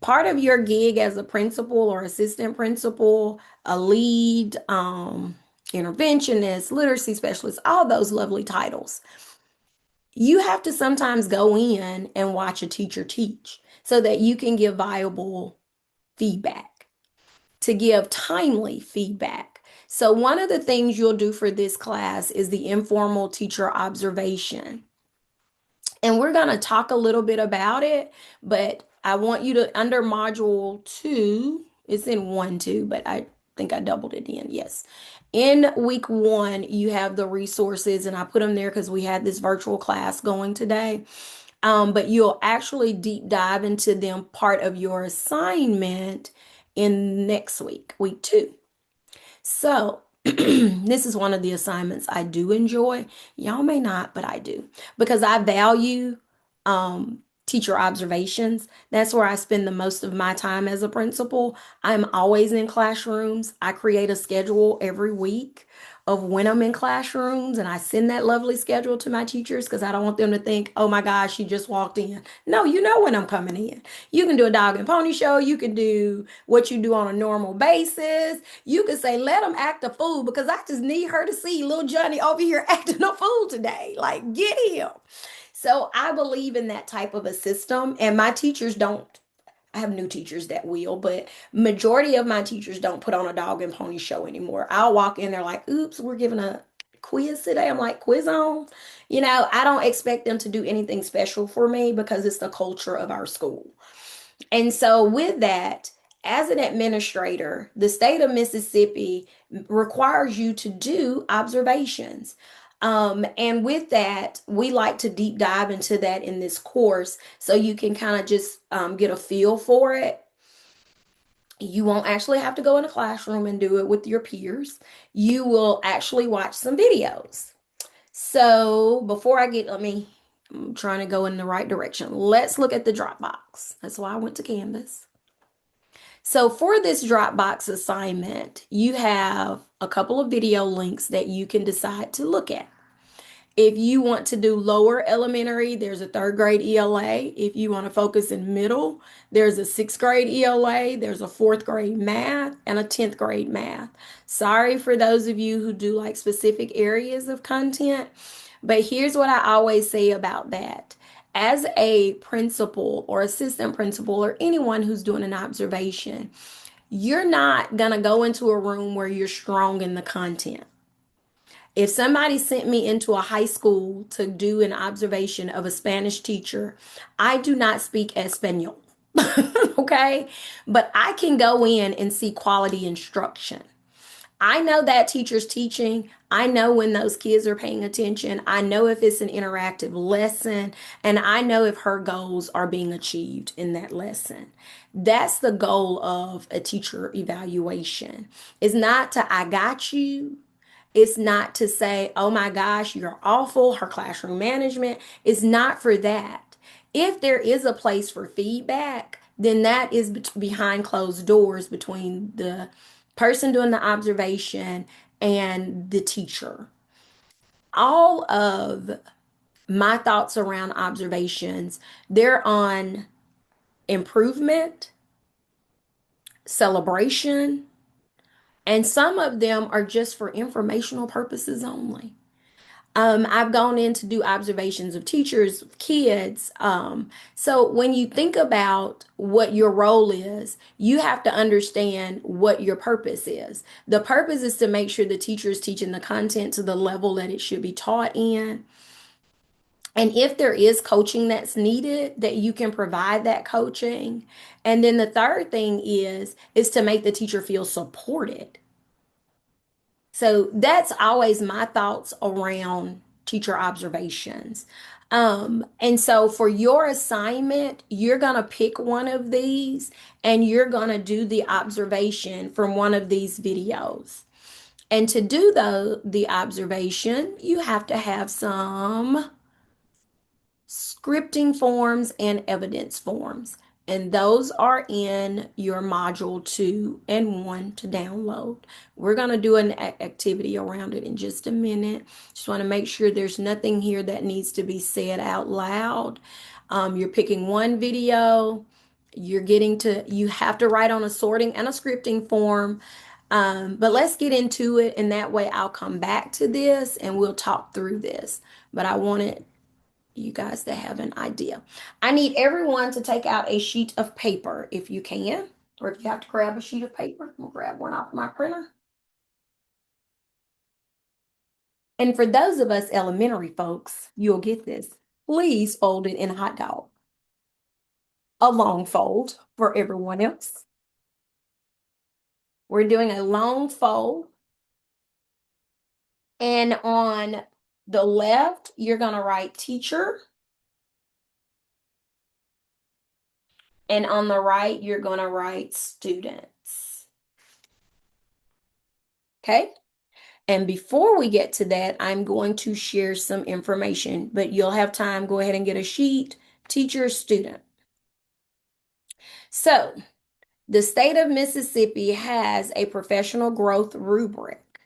Part of your gig as a principal or assistant principal, a lead, interventionist, literacy specialist, all those lovely titles. You have to sometimes go in and watch a teacher teach so that you can give viable feedback, to give timely feedback. So one of the things you'll do for this class is the informal teacher observation. And we're going to talk a little bit about it, but I want you to, under module 2, it's in 1-2, but I think I doubled it in. Yes. In week 1, you have the resources, and I put them there because we had this virtual class going today. But you'll actually deep dive into them part of your assignment in next week, week 2. So this is one of the assignments I do enjoy. Y'all may not, but I do, because I value teacher observations. That's where I spend the most of my time as a principal. I'm always in classrooms. I create a schedule every week of when I'm in classrooms, and I send that lovely schedule to my teachers because I don't want them to think, oh my gosh, she just walked in. No, you know when I'm coming in. You can do a dog and pony show. You can do what you do on a normal basis. You can say, let them act a fool because I just need her to see little Johnny over here acting a fool today. Like, get him. So I believe in that type of a system, and my teachers don't. I have new teachers that will, but majority of my teachers don't put on a dog and pony show anymore. I'll walk in there like, oops, we're giving a quiz today. I'm like, quiz on. I don't expect them to do anything special for me because it's the culture of our school. And so, with that, as an administrator, the state of Mississippi requires you to do observations. And with that, we like to deep dive into that in this course so you can kind of just get a feel for it. You won't actually have to go in a classroom and do it with your peers. You will actually watch some videos. So before I'm trying to go in the right direction. Let's look at the Dropbox. That's why I went to Canvas. So for this Dropbox assignment, you have a couple of video links that you can decide to look at. If you want to do lower elementary, there's a third grade ELA. If you want to focus in middle, there's a sixth grade ELA, there's a fourth grade math, and a 10th grade math. Sorry for those of you who do like specific areas of content, but here's what I always say about that. As a principal or assistant principal or anyone who's doing an observation, you're not going to go into a room where you're strong in the content. If somebody sent me into a high school to do an observation of a Spanish teacher, I do not speak Espanol. Okay? But I can go in and see quality instruction. I know that teacher's teaching. I know when those kids are paying attention. I know if it's an interactive lesson, and I know if her goals are being achieved in that lesson. That's the goal of a teacher evaluation. It's not to I got you. It's not to say, oh my gosh, you're awful, her classroom management. It's not for that. If there is a place for feedback, then that is behind closed doors between the person doing the observation and the teacher. All of my thoughts around observations, they're on improvement, celebration, and some of them are just for informational purposes only. I've gone in to do observations of teachers, kids. So when you think about what your role is, you have to understand what your purpose is. The purpose is to make sure the teacher is teaching the content to the level that it should be taught in. And if there is coaching that's needed, that you can provide that coaching. And then the third thing is to make the teacher feel supported. So that's always my thoughts around teacher observations. And so for your assignment, you're going to pick one of these and you're going to do the observation from one of these videos. And to do the observation, you have to have some scripting forms and evidence forms. And those are in your module 2 and 1 to download. We're going to do an activity around it in just a minute. Just want to make sure there's nothing here that needs to be said out loud. You're picking one video. You have to write on a sorting and a scripting form. But let's get into it. And that way I'll come back to this and we'll talk through this. But I wanted you guys to have an idea. I need everyone to take out a sheet of paper if you can, or if you have to grab a sheet of paper, we'll grab one off my printer. And for those of us elementary folks, you'll get this. Please fold it in a hot dog. A long fold for everyone else. We're doing a long fold. And on the left, you're going to write teacher. And on the right, you're going to write students. Okay? And before we get to that, I'm going to share some information, but you'll have time. Go ahead and get a sheet, teacher, student. So, the state of Mississippi has a professional growth rubric.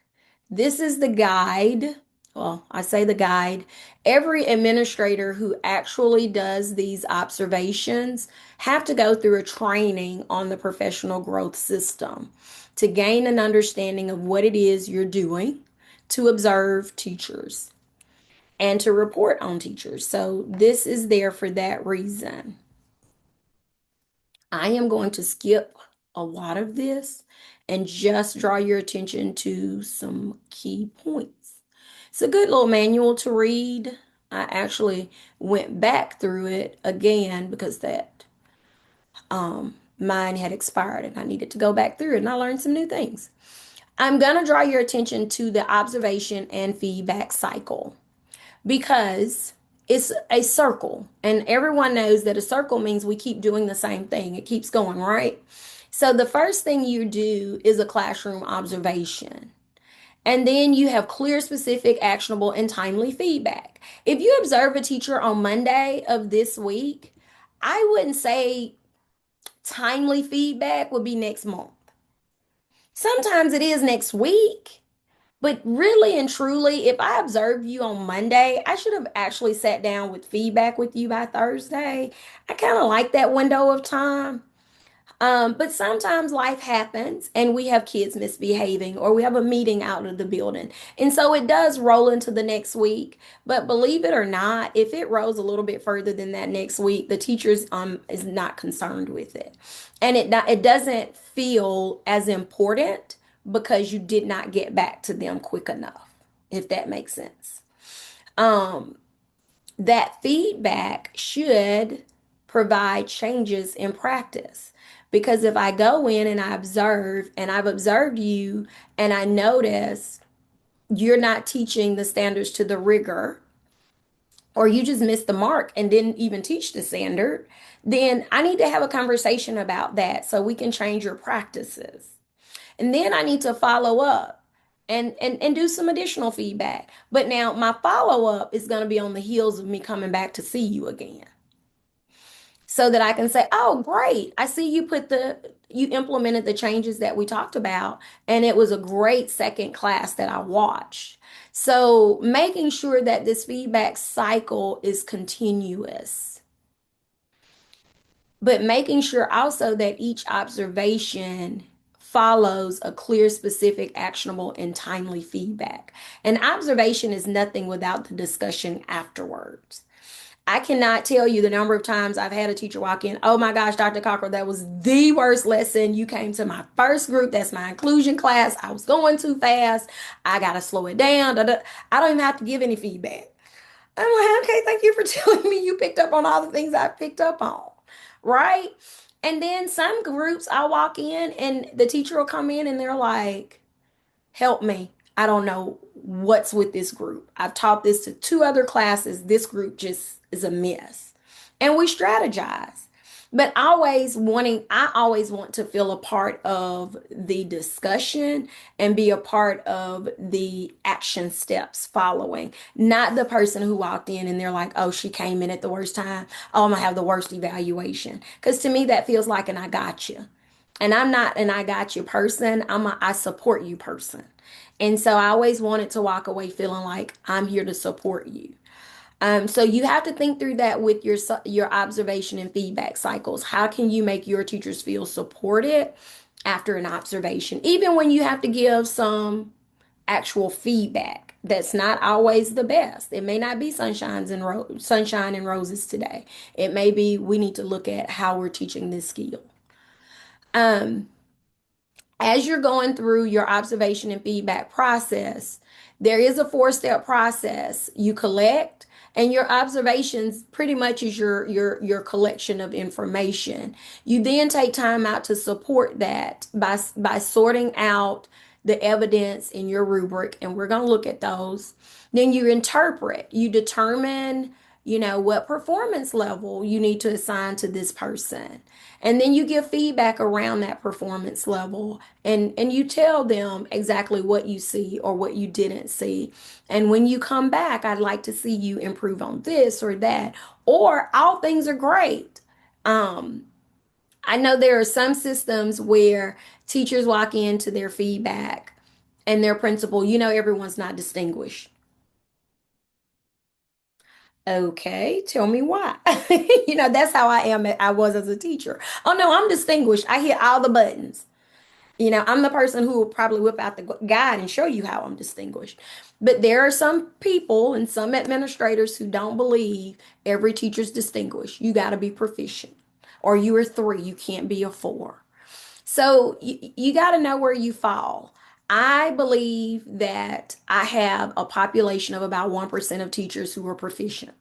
This is the guide. Well, I say the guide. Every administrator who actually does these observations have to go through a training on the professional growth system to gain an understanding of what it is you're doing, to observe teachers, and to report on teachers. So this is there for that reason. I am going to skip a lot of this and just draw your attention to some key points. It's a good little manual to read. I actually went back through it again because that mine had expired and I needed to go back through it and I learned some new things. I'm going to draw your attention to the observation and feedback cycle because it's a circle and everyone knows that a circle means we keep doing the same thing. It keeps going, right? So the first thing you do is a classroom observation. And then you have clear, specific, actionable, and timely feedback. If you observe a teacher on Monday of this week, I wouldn't say timely feedback would be next month. Sometimes it is next week, but really and truly, if I observe you on Monday, I should have actually sat down with feedback with you by Thursday. I kind of like that window of time. But sometimes life happens and we have kids misbehaving or we have a meeting out of the building. And so it does roll into the next week. But believe it or not, if it rolls a little bit further than that next week, the teachers is not concerned with it. And it doesn't feel as important because you did not get back to them quick enough, if that makes sense. Um, that feedback should provide changes in practice. Because if I go in and I observe, and I've observed you, and I notice you're not teaching the standards to the rigor, or you just missed the mark and didn't even teach the standard, then I need to have a conversation about that so we can change your practices. And then I need to follow up and do some additional feedback. But now my follow up is going to be on the heels of me coming back to see you again. So that I can say, oh, great. I see you implemented the changes that we talked about, and it was a great second class that I watched. So making sure that this feedback cycle is continuous, but making sure also that each observation follows a clear, specific, actionable, and timely feedback. An observation is nothing without the discussion afterwards. I cannot tell you the number of times I've had a teacher walk in, oh my gosh, Dr. Cockrell, that was the worst lesson. You came to my first group. That's my inclusion class. I was going too fast. I got to slow it down. Da, da. I don't even have to give any feedback. I'm like, okay, thank you for telling me you picked up on all the things I picked up on. Right? And then some groups I walk in and the teacher will come in and they're like, help me. I don't know what's with this group. I've taught this to two other classes. This group just is a mess. And we strategize. But I always want to feel a part of the discussion and be a part of the action steps following, not the person who walked in and they're like, oh, she came in at the worst time. Oh, I'm gonna have the worst evaluation. Because to me, that feels like an I got you. And I'm not an I got you person. I support you person. And so I always wanted to walk away feeling like I'm here to support you. So you have to think through that with your observation and feedback cycles. How can you make your teachers feel supported after an observation, even when you have to give some actual feedback? That's not always the best. It may not be sunshine and roses today. It may be we need to look at how we're teaching this skill. Um, as you're going through your observation and feedback process, there is a four-step process. You collect, and your observations pretty much is your collection of information. You then take time out to support that by sorting out the evidence in your rubric, and we're going to look at those. Then you interpret, you determine, what performance level you need to assign to this person. And then you give feedback around that performance level and you tell them exactly what you see or what you didn't see. And when you come back, I'd like to see you improve on this or that, or all things are great. Um, I know there are some systems where teachers walk into their feedback and their principal, everyone's not distinguished. Okay, tell me why. That's how I was as a teacher. Oh no, I'm distinguished. I hit all the buttons. I'm the person who will probably whip out the guide and show you how I'm distinguished. But there are some people and some administrators who don't believe every teacher's distinguished. You got to be proficient, or you are three. You can't be a four. So you got to know where you fall. I believe that I have a population of about 1% of teachers who are proficient.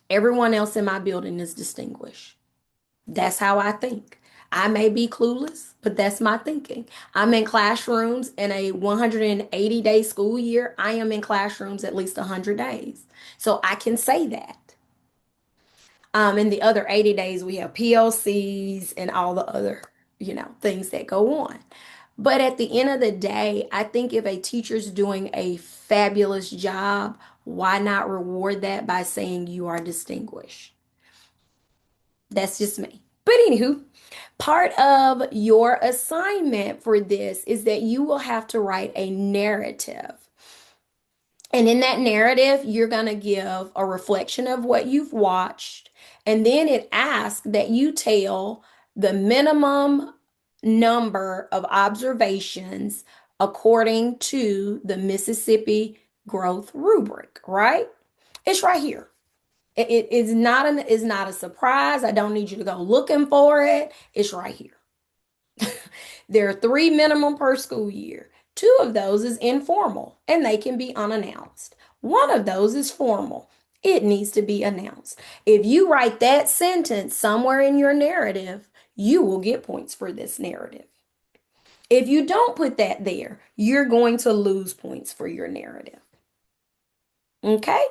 Everyone else in my building is distinguished. That's how I think. I may be clueless, but that's my thinking. I'm in classrooms in a 180-day school year. I am in classrooms at least 100 days. So I can say that. In the other 80 days, we have PLCs and all the other, things that go on. But at the end of the day, I think if a teacher's doing a fabulous job, why not reward that by saying you are distinguished? That's just me. But anywho, part of your assignment for this is that you will have to write a narrative. And in that narrative, you're going to give a reflection of what you've watched. And then it asks that you tell the minimum number of observations according to the Mississippi Growth Rubric, right? It's right here. It's not a surprise. I don't need you to go looking for it. It's right here. There are 3 minimum per school year. 2 of those is informal and they can be unannounced. 1 of those is formal. It needs to be announced. If you write that sentence somewhere in your narrative, you will get points for this narrative. If you don't put that there, you're going to lose points for your narrative. Okay?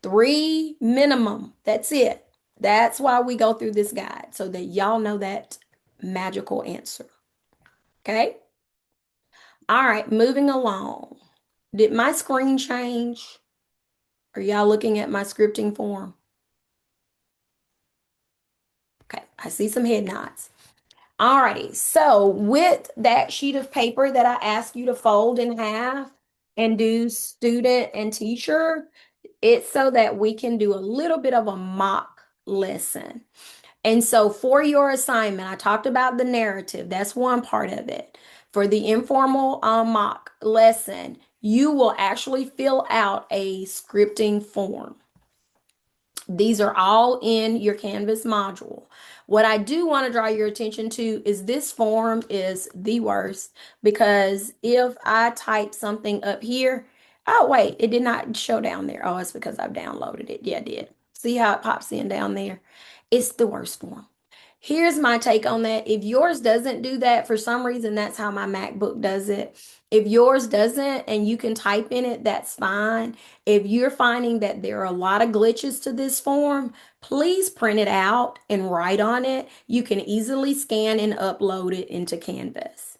3 minimum. That's it. That's why we go through this guide, so that y'all know that magical answer. Okay? All right, moving along. Did my screen change? Are y'all looking at my scripting form? Okay, I see some head nods. All righty, so with that sheet of paper that I asked you to fold in half and do student and teacher, it's so that we can do a little bit of a mock lesson. And so for your assignment, I talked about the narrative. That's one part of it. For the informal mock lesson, you will actually fill out a scripting form. These are all in your Canvas module. What I do want to draw your attention to is this form is the worst, because if I type something up here, oh wait, it did not show down there. Oh, it's because I've downloaded it. Yeah, I did. See how it pops in down there? It's the worst form. Here's my take on that. If yours doesn't do that, for some reason, that's how my MacBook does it. If yours doesn't and you can type in it, that's fine. If you're finding that there are a lot of glitches to this form, please print it out and write on it. You can easily scan and upload it into Canvas.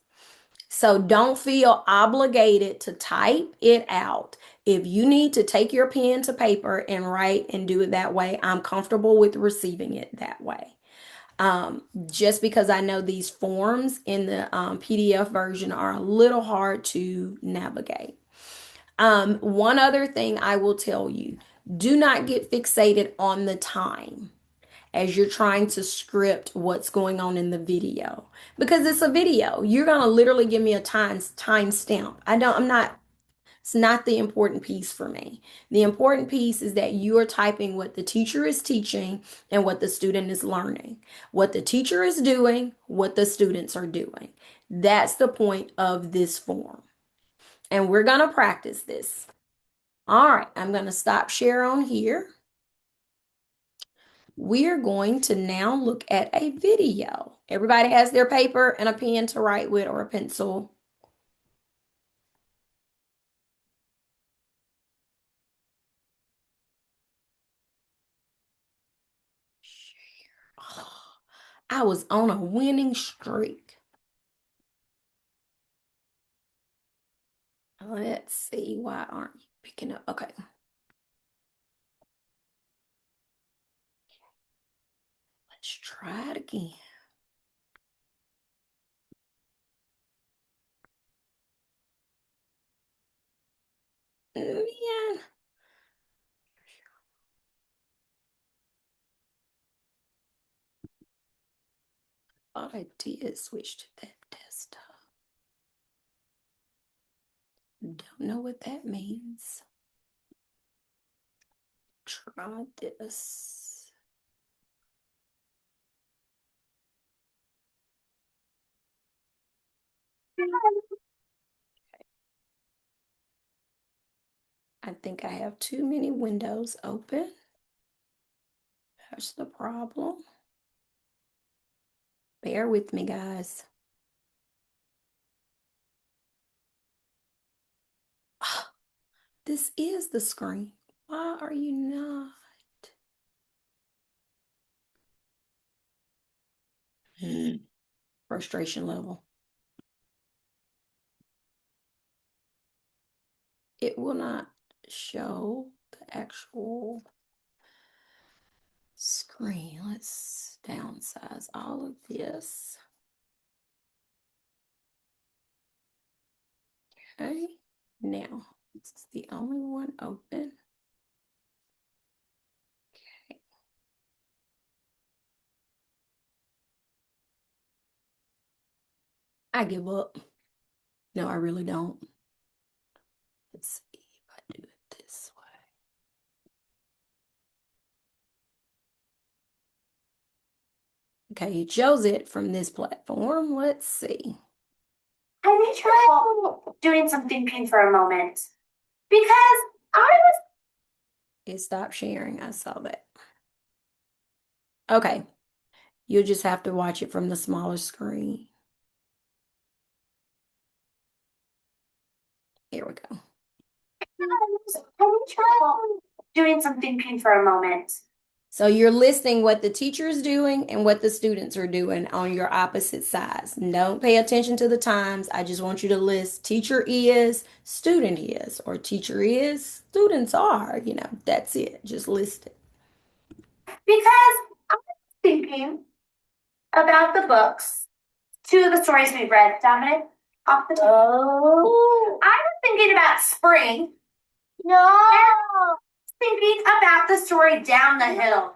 So don't feel obligated to type it out. If you need to take your pen to paper and write and do it that way, I'm comfortable with receiving it that way. Just because I know these forms in the PDF version are a little hard to navigate. One other thing I will tell you, do not get fixated on the time as you're trying to script what's going on in the video, because it's a video. You're going to literally give me a time stamp. It's not the important piece for me. The important piece is that you are typing what the teacher is teaching and what the student is learning. What the teacher is doing, what the students are doing. That's the point of this form. And we're going to practice this. All right, I'm going to stop share on here. We're going to now look at a video. Everybody has their paper and a pen to write with, or a pencil. Oh, I was on a winning streak. Let's see, why aren't you picking up? Okay. Let's try it again. Man. Thought I did switch to that desktop. Don't know what that means. Try this. I think I have too many windows open. That's the problem. Bear with me, guys. This is the screen. Why are you not? Frustration level. It will not show the actual screen. Let's downsize all of this. Okay, now this is the only one open. Okay. I give up. No, I really don't. Let's see if I do it this way. Okay, it shows it from this platform. Let's see. I need your help doing something pink for a moment. Because I was It stopped sharing. I saw that. Okay, you'll just have to watch it from the smaller screen. Here we go. I need your help doing something pink for a moment. So you're listing what the teacher is doing and what the students are doing on your opposite sides. Don't pay attention to the times. I just want you to list teacher is, student is, or teacher is, students are. You know, that's it. Just list it. Because I was thinking about the books, two of the stories we read, Dominic, off the top. Oh. I was thinking about spring. No. And I was thinking about the story Down the Hill.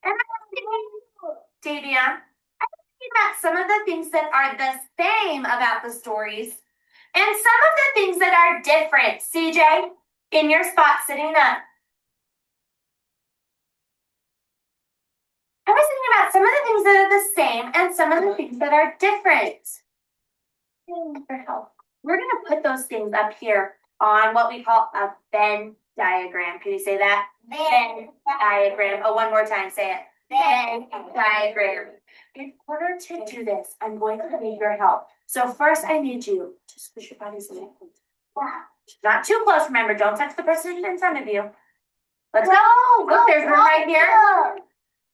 And I was thinking, Davia, I was thinking about some of the things that are the same about the stories and some of the things that are different. CJ, in your spot sitting up. I was thinking about some of the things that are the same and some of the things that are different. For help. We're going to put those things up here on what we call a Venn diagram. Can you say that? Venn diagram. Oh, one more time. Say it. Venn diagram. In order to do this, I'm going to need your help. So first, I need you to squish your bodies a little. Not too close, remember. Don't touch the person in front of you. Let's go. Look, there's room right here.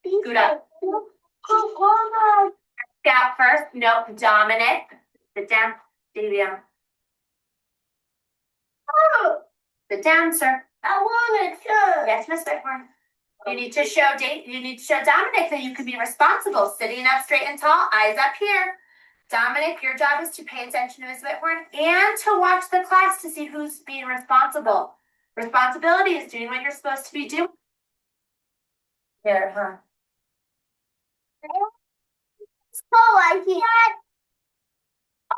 Scoot up. Scout first. Nope. Dominic. Sit down. Davia. Sit down, sir. I want it, sir. Yes, Miss Whitmore. You need to show Dominic that you can be responsible. Sitting up straight and tall, eyes up here. Dominic, your job is to pay attention to Miss Whitmore and to watch the class to see who's being responsible. Responsibility is doing what you're supposed to be doing. Here, huh? I can't.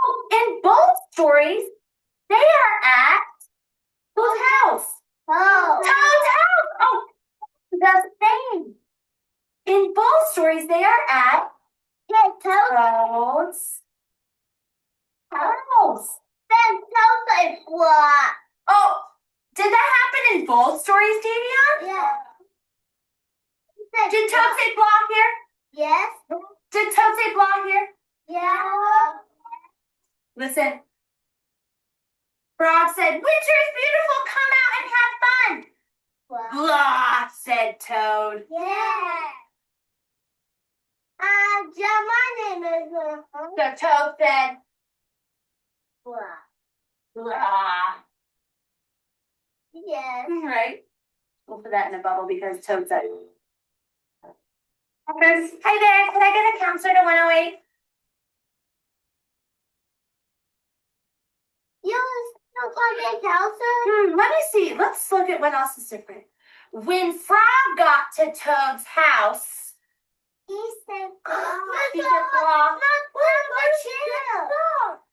Oh, in both stories, they are at whose house? Oh. Toad's house. Oh, that's the same. In both stories, they are at Toad's house. Then Toad is what? Oh, did that happen in both stories, Davia? Yeah. Did Toad say block here? Yes. Did Toad say block here? Yeah. Listen. Frog said, winter is beautiful, come out and have fun. Wow. Blah, said Toad. Yeah. My name is So Toad said, blah. Blah. Yes. Right. We'll put that in a bubble because Toad said. Hi there, can I get a counselor to 108? Let me see. Let's look at what else is different. When Frog got to Toad's house, he said, he said,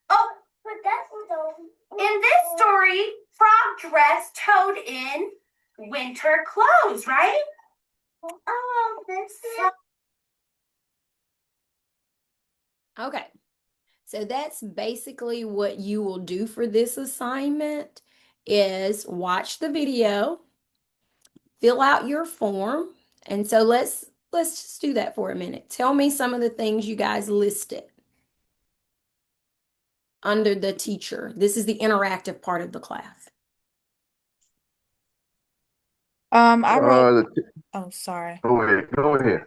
oh, but that's in this story, Frog dressed Toad in winter clothes, right? Oh, this is. Okay. So that's basically what you will do for this assignment. is watch the video, fill out your form. And so let's just do that for a minute. Tell me some of the things you guys listed under the teacher. This is the interactive part of the class. I wrote, The, oh, sorry. go ahead. Go ahead.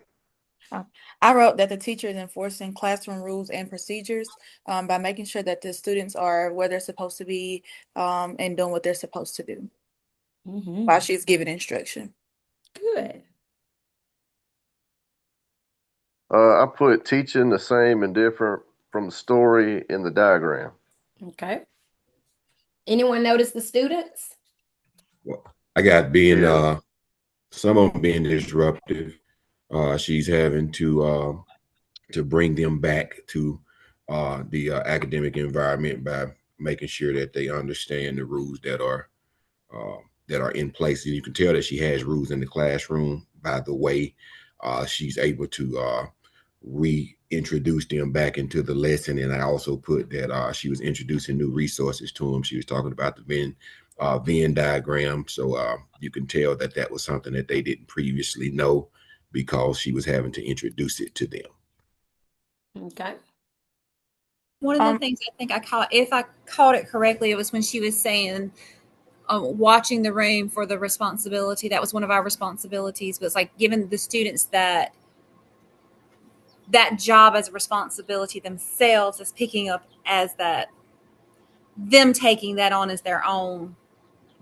I wrote that the teacher is enforcing classroom rules and procedures by making sure that the students are where they're supposed to be and doing what they're supposed to do while she's giving instruction. Good. I put teaching the same and different from the story in the diagram. Okay. Anyone notice the students? Well, I got being Yeah. some of them being disruptive. She's having to bring them back to the academic environment by making sure that they understand the rules that are in place. And you can tell that she has rules in the classroom by the way she's able to reintroduce them back into the lesson. And I also put that she was introducing new resources to them. She was talking about the Venn diagram. So you can tell that that was something that they didn't previously know because she was having to introduce it to them. Okay. One of the things I think I caught, if I caught it correctly, it was when she was saying, watching the room for the responsibility. That was one of our responsibilities, but it's like giving the students that job as a responsibility themselves, as picking up as that, them taking that on as their own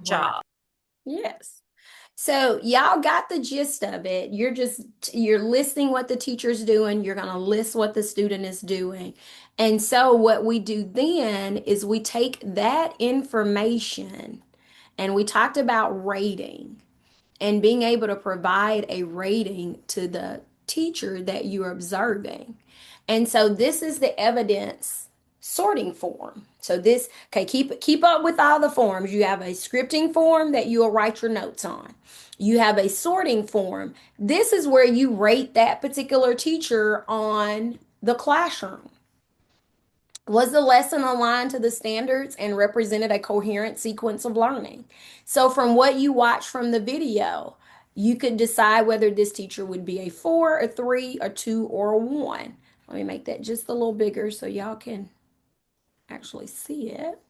job. Yes. So y'all got the gist of it. You're listing what the teacher's doing. You're going to list what the student is doing. And so what we do then is we take that information and we talked about rating and being able to provide a rating to the teacher that you're observing. And so this is the evidence sorting form. So this, okay, keep up with all the forms. You have a scripting form that you'll write your notes on. You have a sorting form. This is where you rate that particular teacher on the classroom. Was the lesson aligned to the standards and represented a coherent sequence of learning? So, from what you watch from the video, you could decide whether this teacher would be a 4, a 3, a 2, or a 1. Let me make that just a little bigger so y'all can actually see it.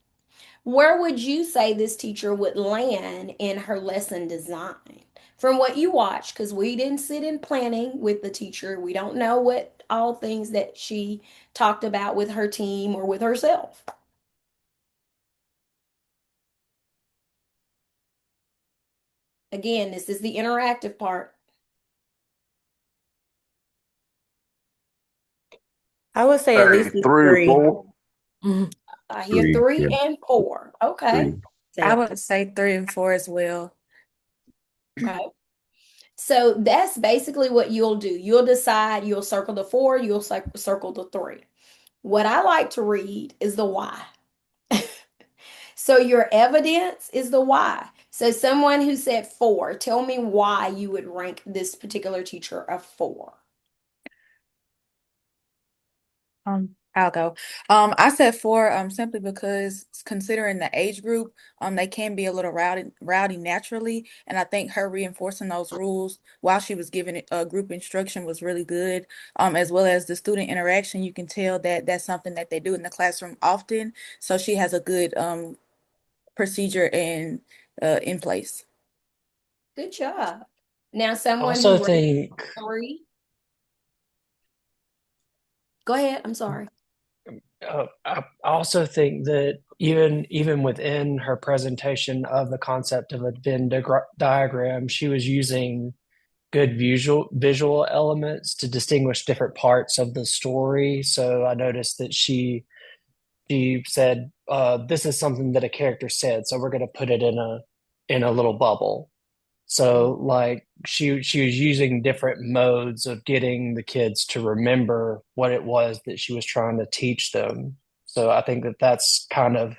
Where would you say this teacher would land in her lesson design? From what you watched, because we didn't sit in planning with the teacher, we don't know what all things that she talked about with her team or with herself. Again, this is the interactive part. I would say at least 3 or 4. I hear 3 and 4. Okay. 3. I would say 3 and 4 as well. Okay. So that's basically what you'll do. You'll decide, you'll circle the 4, you'll circle the 3. What I like to read is the why. So your evidence is the why. So someone who said 4, tell me why you would rank this particular teacher a 4. I'll go. I said 4, simply because considering the age group, they can be a little rowdy naturally, and I think her reinforcing those rules while she was giving it group instruction was really good. As well as the student interaction, you can tell that that's something that they do in the classroom often. So she has a good procedure and in place. Good job. Now I someone also who ranked think 3. Go ahead. I'm sorry. I also think that even within her presentation of the concept of a Venn diagram, she was using good visual elements to distinguish different parts of the story. So I noticed that she said, "This is something that a character said, so we're going to put it in a little bubble." So like she was using different modes of getting the kids to remember what it was that she was trying to teach them. So I think that that's kind of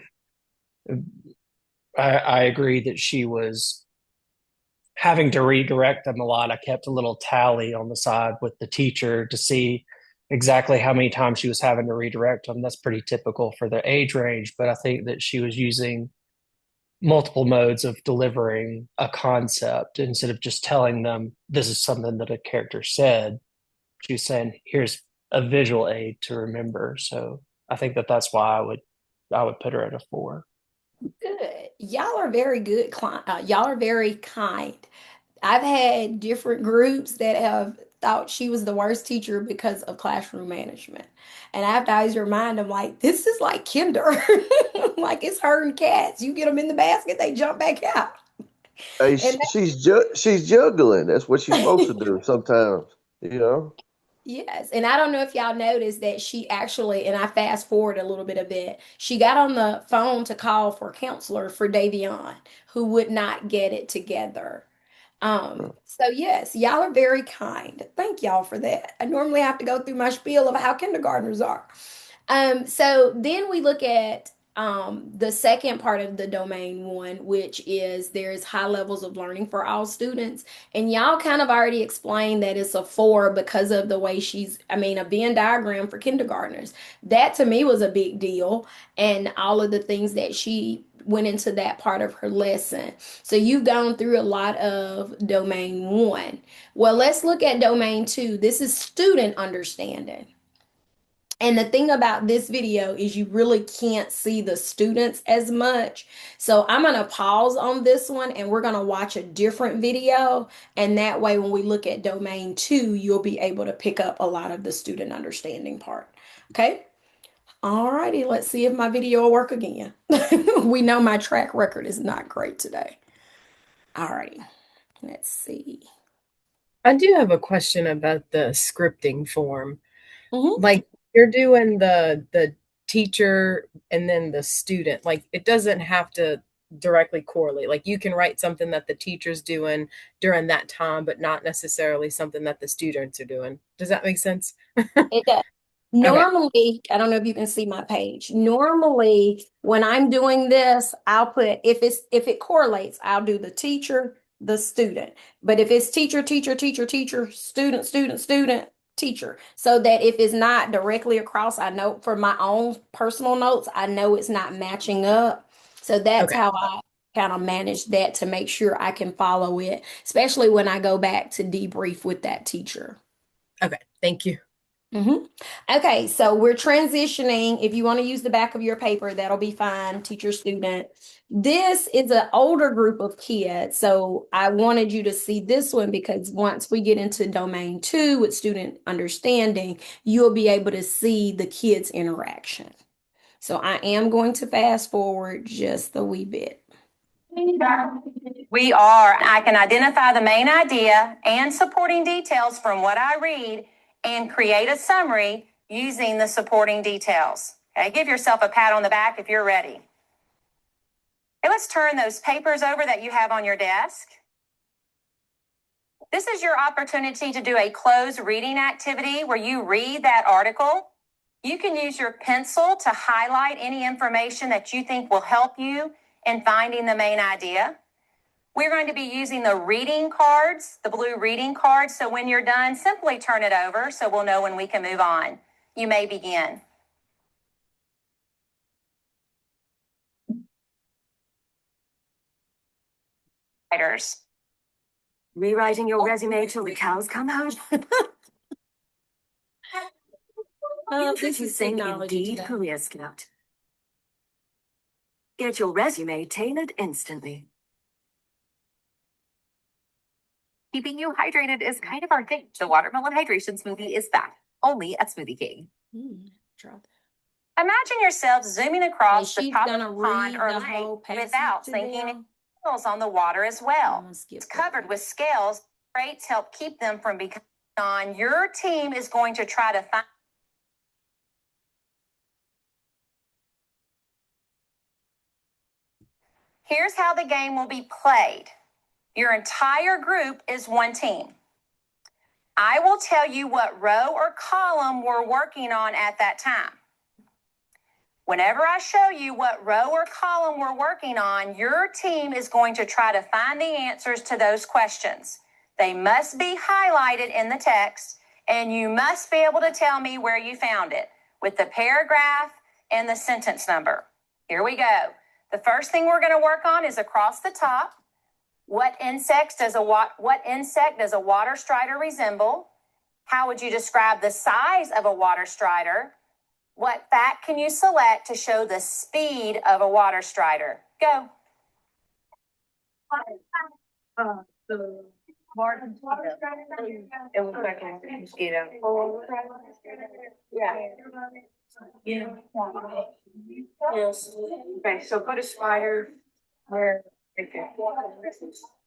I agree that she was having to redirect them a lot. I kept a little tally on the side with the teacher to see exactly how many times she was having to redirect them. That's pretty typical for their age range, but I think that she was using multiple modes of delivering a concept instead of just telling them this is something that a character said. She was saying, here's a visual aid to remember. So I think that that's why I would put her at a 4. Good. Y'all are very good. Y'all are very kind. I've had different groups that have thought she was the worst teacher because of classroom management. And I have to always remind them, like, this is like kinder. Like it's herding cats. You get them in the basket, they jump back out. Hey, And she's juggling. That's what she's supposed to do sometimes, you know. yes, and I don't know if y'all noticed that she actually, and I fast forward a little bit of it, she got on the phone to call for a counselor for Davion, who would not get it together. So yes, y'all are very kind. Thank y'all for that. I normally have to go through my spiel of how kindergartners are. So then we look at the second part of the domain one, which is there's high levels of learning for all students. And y'all kind of already explained that it's a 4 because of the way a Venn diagram for kindergartners. That to me was a big deal. And all of the things that she went into that part of her lesson. So you've gone through a lot of domain 1. Well, let's look at domain 2. This is student understanding. And the thing about this video is you really can't see the students as much. So I'm going to pause on this one and we're going to watch a different video. And that way, when we look at domain 2, you'll be able to pick up a lot of the student understanding part. Okay. All righty. Let's see if my video will work again. We know my track record is not great today. All righty. Let's see. I do have a question about the scripting form. Mhm. Like you're doing the teacher and then the student. Like it doesn't have to directly correlate. Like you can write something that the teacher's doing during that time, but not necessarily something that the students are doing. Does that make sense? It does. Okay. Normally, I don't know if you can see my page. Normally, when I'm doing this, I'll put if it correlates, I'll do the teacher, the student. But if it's teacher, teacher, teacher, teacher, student, student, student, teacher, so that if it's not directly across, I know for my own personal notes, I know it's not matching up. So that's Okay. how I kind of manage that to make sure I can follow it, especially when I go back to debrief with that teacher. Okay. Thank you. Mm-hmm. Okay, so we're transitioning. If you want to use the back of your paper, that'll be fine, teacher, student. This is an older group of kids, so I wanted you to see this one because once we get into domain 2 with student understanding, you'll be able to see the kids' interaction. So I am going to fast forward just a wee bit. We are. I can identify the main idea and supporting details from what I read and create a summary using the supporting details. Okay, give yourself a pat on the back if you're ready. Okay, let's turn those papers over that you have on your desk. This is your opportunity to do a closed reading activity where you read that article. You can use your pencil to highlight any information that you think will help you in finding the main idea. We're going to be using the reading cards, the blue reading cards. So when you're done, simply turn it over so we'll know when we can move on. You may begin. Writers. Rewriting your resume till the cows come home. Introducing Indeed Career Scout. Get your resume tailored instantly. Keeping you hydrated is kind of our thing. The watermelon hydration smoothie is back, only at Smoothie King. Imagine yourself zooming across the she's top of gonna a pond read or the lake whole passage without to sinking them. in scales on the water as well. Skip It's covered with scales. Traits help keep them from becoming on. Your team is going to try to find. Here's how the game will be played. Your entire group is one team. I will tell you what row or column we're working on at that time. Whenever I show you what row or column we're working on, your team is going to try to find the answers to those questions. They must be highlighted in the text, and you must be able to tell me where you found it with the paragraph and the sentence number. Here we go. The first thing we're going to work on is across the top. What insect does a water strider resemble? How would you describe the size of a water strider? What fact can you select to show the speed of a water strider? Go. The water it was like a mosquito. Yeah. Yeah. Yes. Okay, so put a spider where right there.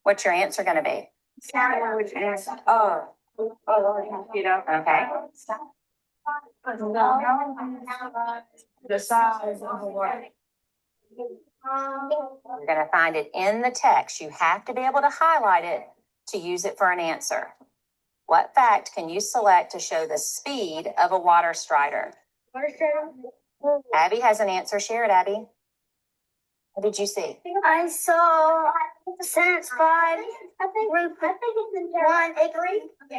What's your answer going to be? Mosquito. Okay. The size of a water. You're going to find it in the text. You have to be able to highlight it to use it for an answer. What fact can you select to show the speed of a water strider? Abby has an answer. Share it, Abby. What did you see? I saw sentence 5, group 1,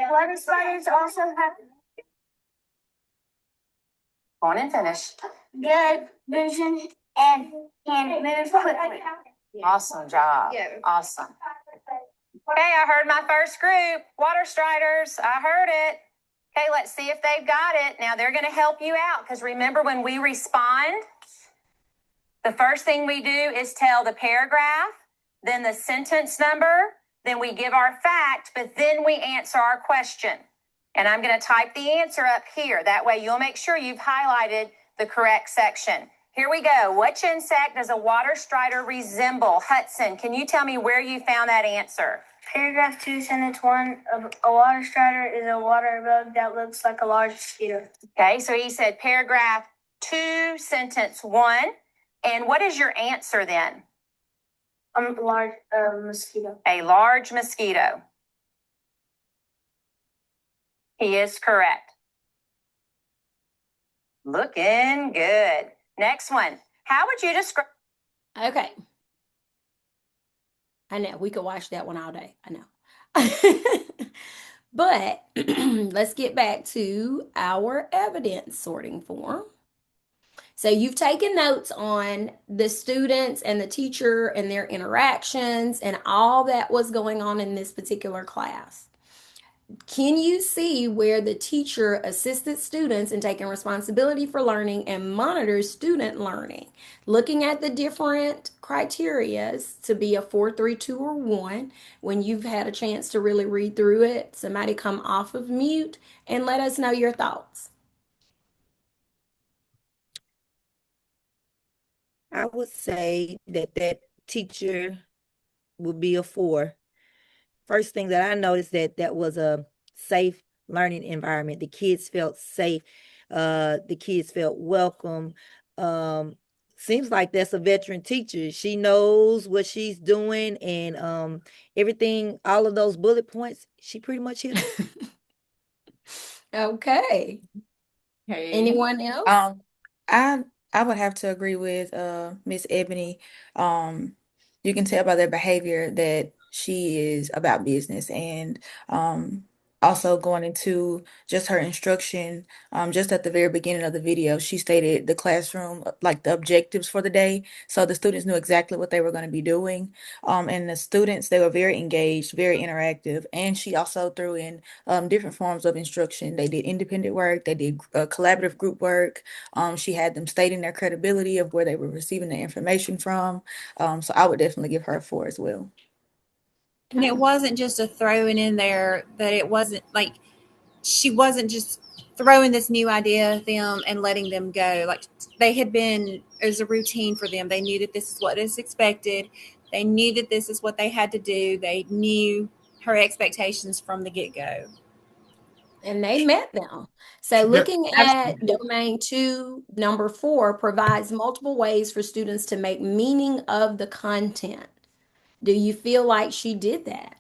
water spiders also have Go on and finish. good vision and can move quickly. Awesome job. Awesome. Okay, I heard my first group. Water striders. I heard it. Okay, let's see if they've got it. Now they're going to help you out because remember when we respond, the first thing we do is tell the paragraph, then the sentence number, then we give our fact, but then we answer our question. And I'm going to type the answer up here. That way you'll make sure you've highlighted the correct section. Here we go. Which insect does a water strider resemble? Hudson, can you tell me where you found that answer? Paragraph 2, sentence 1 of a water strider is a water bug that looks like a large mosquito. Okay, so he said paragraph 2, sentence 1. And what is your answer then? Large mosquito. A large mosquito. He is correct. Looking good. Next one. How would you describe? Okay. I know we could watch that one all day. I know. But let's get back to our evidence sorting form. So you've taken notes on the students and the teacher and their interactions and all that was going on in this particular class. Can you see where the teacher assisted students in taking responsibility for learning and monitors student learning? Looking at the different criterias to be a 4, 3, 2, or 1. When you've had a chance to really read through it, somebody come off of mute and let us know your thoughts. I would say that teacher would be a 4. First thing that I noticed that was a safe learning environment. The kids felt safe. The kids felt welcome. Seems like that's a veteran teacher. She knows what she's doing and everything, all of those bullet points, she pretty much hit them. Okay. Hey. Anyone else? I would have to agree with Miss Ebony. You can tell by their behavior that she is about business and also going into just her instruction. Just at the very beginning of the video, she stated the classroom, like the objectives for the day. So the students knew exactly what they were going to be doing. And the students, they were very engaged, very interactive. And she also threw in different forms of instruction. They did independent work, they did collaborative group work. She had them stating their credibility of where they were receiving the information from. So I would definitely give her a 4 as well. And it wasn't just a throwing in there, that it wasn't like she wasn't just throwing this new idea at them and letting them go. Like they had been, it was a routine for them. They knew that this is what is expected. They knew that this is what they had to do. They knew her expectations from the get-go. And they met them. So looking at domain 2, number 4 provides multiple ways for students to make meaning of the content. Do you feel like she did that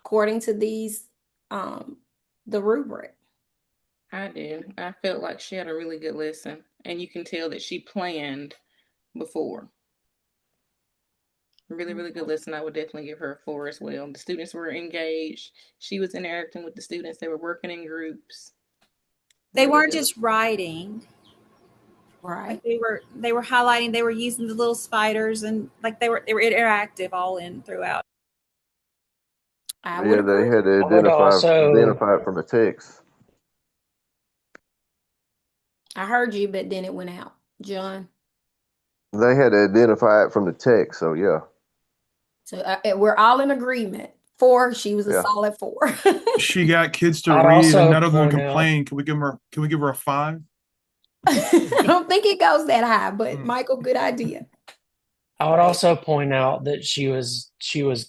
according to these, the rubric? I do. I felt like she had a really good lesson, and you can tell that she planned before. Really, really good lesson. I would definitely give her a 4 as well. The students were engaged. She was interacting with the students. They were working in groups. They weren't just writing. Right. Like they were highlighting, they were using the little spiders, and like they were interactive all in throughout. I would Yeah, they agree. had to I would also identify it from the text. I heard you, but then it went out. John. They had to identify it from the text. So yeah, So we're all in agreement. 4, she was a yeah. solid 4. She got kids to I'd read and also none of them point out complain. Can we give her a 5? I don't think it goes that high, but Mm. Michael, good idea. I would also point out that she was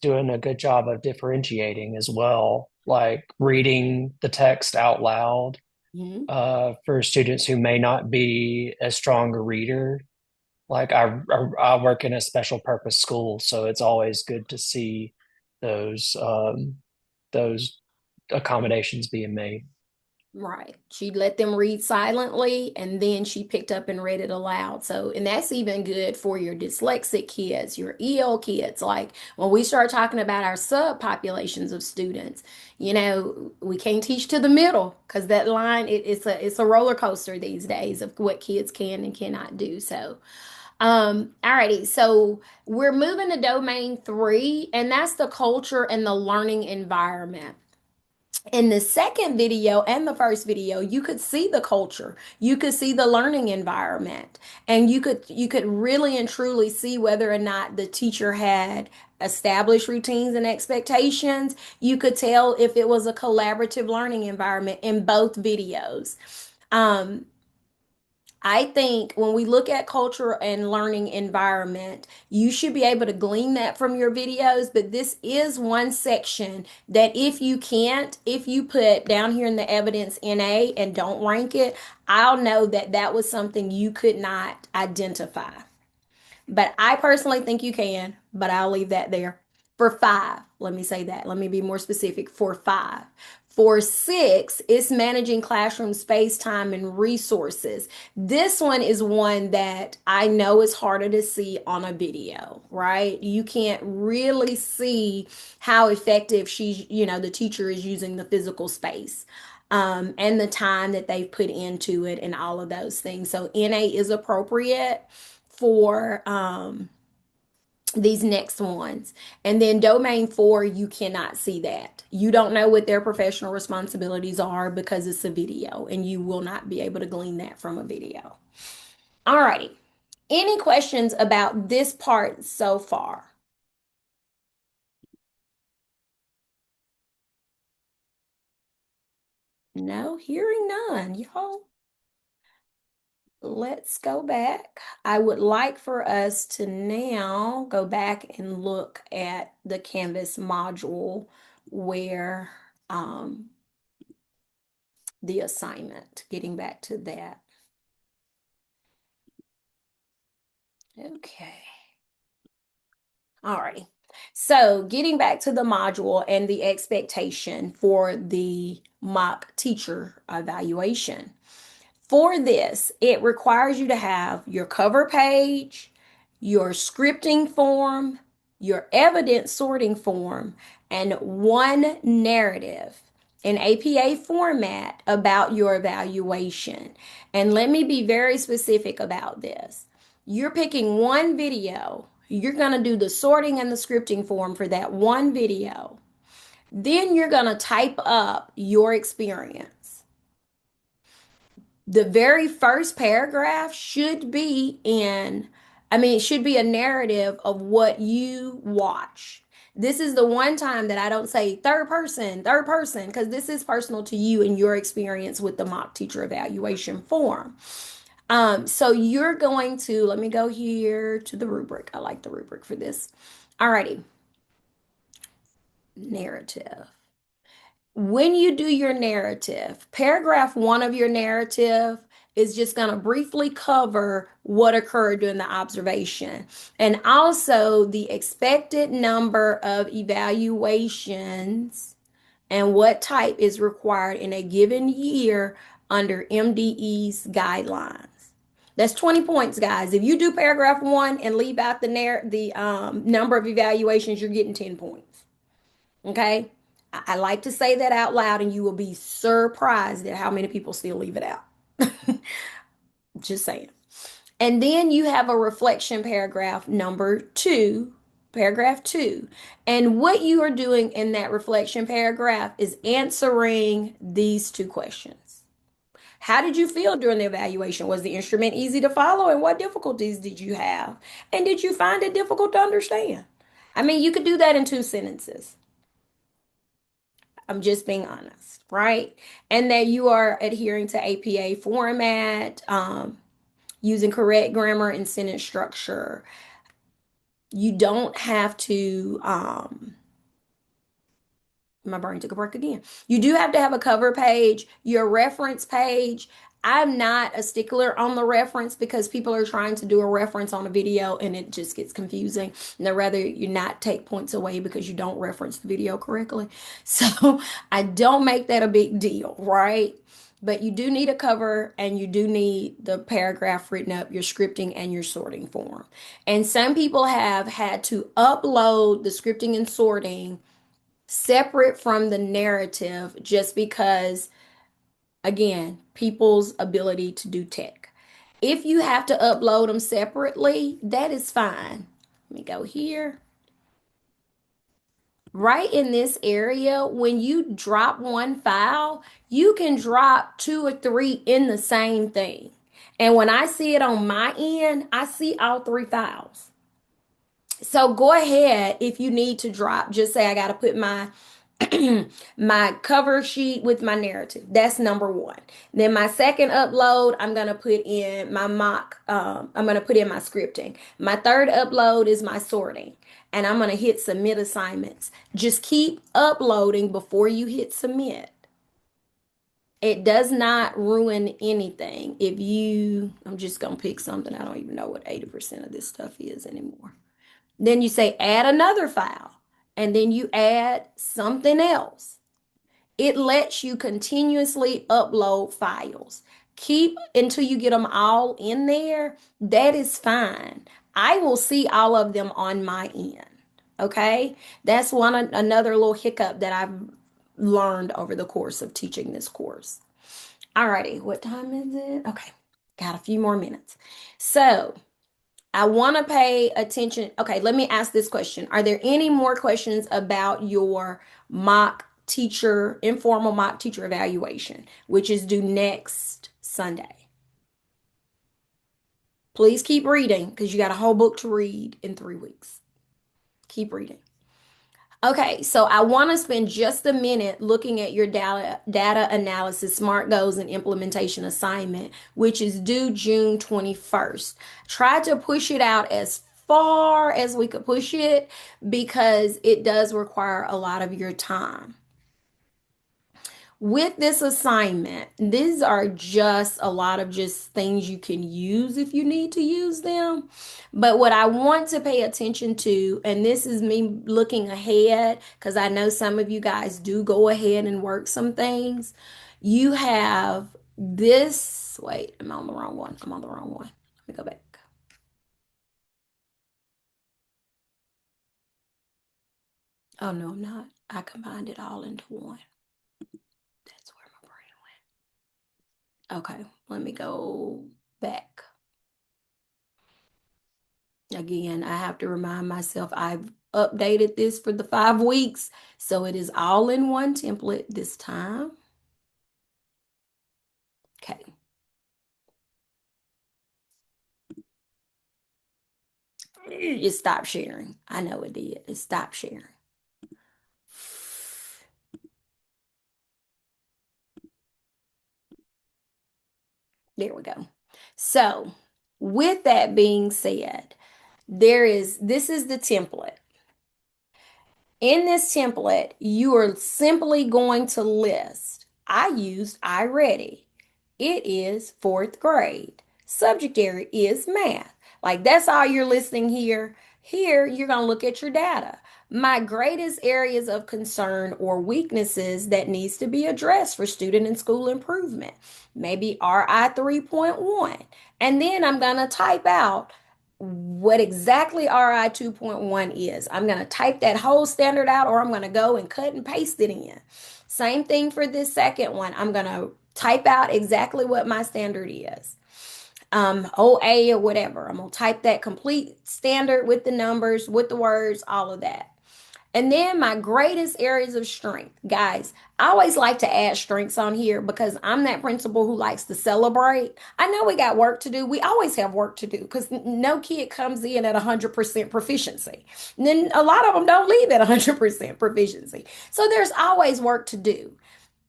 doing a good job of differentiating as well, like reading the text out loud Mhm. for students who may not be as strong a reader. Like I work in a special purpose school, so it's always good to see those accommodations being made. Right. She let them read silently and then she picked up and read it aloud. So, and that's even good for your dyslexic kids, your EL kids. Like when we start talking about our subpopulations of students, we can't teach to the middle because that line it's a roller coaster these days of what kids can and cannot do. So, alrighty. So we're moving to domain 3, and that's the culture and the learning environment. In the second video and the first video, you could see the culture, you could see the learning environment, and you could really and truly see whether or not the teacher had established routines and expectations. You could tell if it was a collaborative learning environment in both videos. um, I think when we look at culture and learning environment, you should be able to glean that from your videos. But this is one section that if you put down here in the evidence NA and don't rank it, I'll know that that was something you could not identify. But I personally think you can, but I'll leave that there. For 5, let me say that. Let me be more specific. For 5. For 6, it's managing classroom space, time, and resources. This one is one that I know is harder to see on a video, right? You can't really see how effective the teacher is using the physical space. And the time that they've put into it and all of those things. So NA is appropriate for these next ones. And then domain 4, you cannot see that. You don't know what their professional responsibilities are because it's a video and you will not be able to glean that from a video. All righty. Any questions about this part so far? No, hearing none, y'all. Let's go back. I would like for us to now go back and look at the Canvas module where the assignment, getting back to that. Okay. All righty. So getting back to the module and the expectation for the mock teacher evaluation. For this, it requires you to have your cover page, your scripting form, your evidence sorting form, and one narrative in APA format about your evaluation. And let me be very specific about this. You're picking one video. You're going to do the sorting and the scripting form for that one video. Then you're going to type up your experience. The very first paragraph should be it should be a narrative of what you watch. This is the one time that I don't say third person, because this is personal to you and your experience with the mock teacher evaluation form. So you're going to, let me go here to the rubric. I like the rubric for this. Alrighty. Narrative. When you do your narrative, paragraph 1 of your narrative is just going to briefly cover what occurred during the observation and also the expected number of evaluations and what type is required in a given year under MDE's guidelines. That's 20 points, guys. If you do paragraph 1 and leave out the number of evaluations, you're getting 10 points. Okay? I like to say that out loud, and you will be surprised at how many people still leave it out. Just saying. And then you have a reflection paragraph number 2, paragraph 2. And what you are doing in that reflection paragraph is answering these 2 questions. How did you feel during the evaluation? Was the instrument easy to follow? And what difficulties did you have? And did you find it difficult to understand? I mean, you could do that in 2 sentences. I'm just being honest, right? And that you are adhering to APA format, using correct grammar and sentence structure. You don't have to, my brain took a break again. You do have to have a cover page, your reference page. I'm not a stickler on the reference because people are trying to do a reference on a video and it just gets confusing. And I'd rather you not take points away because you don't reference the video correctly. So I don't make that a big deal, right? But you do need a cover and you do need the paragraph written up, your scripting and your sorting form. And some people have had to upload the scripting and sorting separate from the narrative just because, again, people's ability to do tech. If you have to upload them separately, that is fine. Let me go here. Right in this area, when you drop one file, you can drop 2 or 3 in the same thing. And when I see it on my end, I see all 3 files. So go ahead if you need to drop, just say I got to put my my cover sheet with my narrative. That's number 1. Then my second upload, I'm going to put in my mock, I'm going to put in my scripting. My third upload is my sorting. And I'm going to hit submit assignments. Just keep uploading before you hit submit. It does not ruin anything. If you, I'm just going to pick something. I don't even know what 80% of this stuff is anymore. Then you say add another file, and then you add something else. It lets you continuously upload files. Keep until you get them all in there. That is fine. I will see all of them on my end. Okay? That's another little hiccup that I've learned over the course of teaching this course. Alrighty, what time is it? Okay, got a few more minutes. So I want to pay attention. Okay, let me ask this question. Are there any more questions about your informal mock teacher evaluation, which is due next Sunday? Please keep reading because you got a whole book to read in 3 weeks. Keep reading. Okay, so I want to spend just a minute looking at your data analysis, SMART goals, and implementation assignment, which is due June 21st. Try to push it out as far as we could push it because it does require a lot of your time. With this assignment, these are just a lot of just things you can use if you need to use them. But what I want to pay attention to, and this is me looking ahead, because I know some of you guys do go ahead and work some things. You have this, wait, I'm on the wrong one. I'm on the wrong one. Let me go back. Oh, no, I'm not. I combined it all into one. That's where my brain went. Okay, let me go back. Again, I have to remind myself I've updated this for the 5 weeks, so it is all in one template this time. Okay. It stopped sharing. I know it did. It stopped sharing. There we go. So, with that being said, this is the template. In this template, you are simply going to list, I used iReady. It is 4th grade. Subject area is math. Like that's all you're listing here. Here, you're going to look at your data. My greatest areas of concern or weaknesses that needs to be addressed for student and school improvement. Maybe RI 3.1. And then I'm going to type out what exactly RI 2.1 is. I'm going to type that whole standard out or I'm going to go and cut and paste it in. Same thing for this second one. I'm going to type out exactly what my standard is. OA or whatever. I'm going to type that complete standard with the numbers, with the words, all of that. And then my greatest areas of strength. Guys, I always like to add strengths on here because I'm that principal who likes to celebrate. I know we got work to do. We always have work to do because no kid comes in at 100% proficiency. And then a lot of them don't leave at 100% proficiency. So there's always work to do.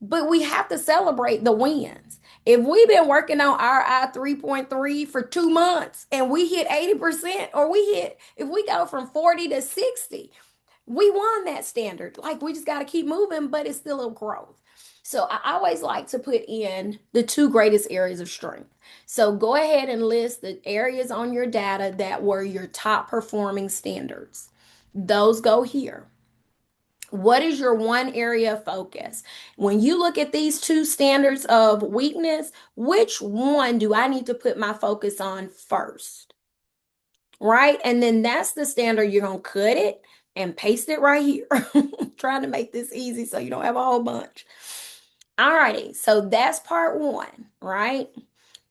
But we have to celebrate the wins. If we've been working on RI 3.3 for 2 months and we hit 80%, or if we go from 40 to 60, we won that standard. Like, we just got to keep moving, but it's still a growth. So I always like to put in the two greatest areas of strength. So go ahead and list the areas on your data that were your top performing standards. Those go here. What is your one area of focus? When you look at these two standards of weakness, which one do I need to put my focus on first? Right? And then that's the standard. You're going to cut it and paste it right here. Trying to make this easy so you don't have a whole bunch. All righty. So that's part one, right?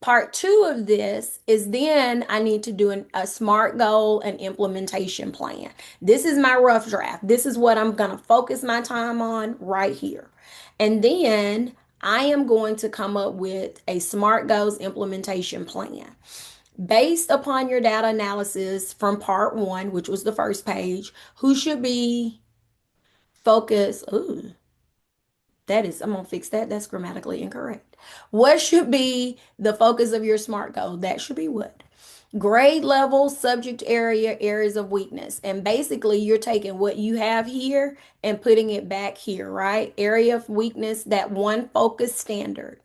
Part two of this is then I need to do a SMART goal and implementation plan. This is my rough draft. This is what I'm going to focus my time on right here. And then I am going to come up with a SMART goals implementation plan. Based upon your data analysis from part one, which was the first page, who should be focused? Ooh, I'm going to fix that. That's grammatically incorrect. What should be the focus of your SMART goal? That should be what? Grade level, subject area, areas of weakness. And basically, you're taking what you have here and putting it back here, right? Area of weakness, that one focus standard.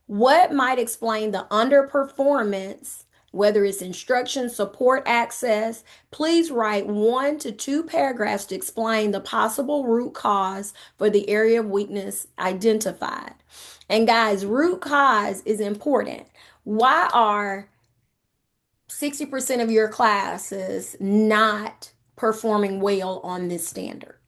What might explain the underperformance, whether it's instruction, support, access? Please write 1 to 2 paragraphs to explain the possible root cause for the area of weakness identified. And guys, root cause is important. Why are 60% of your classes not performing well on this standard?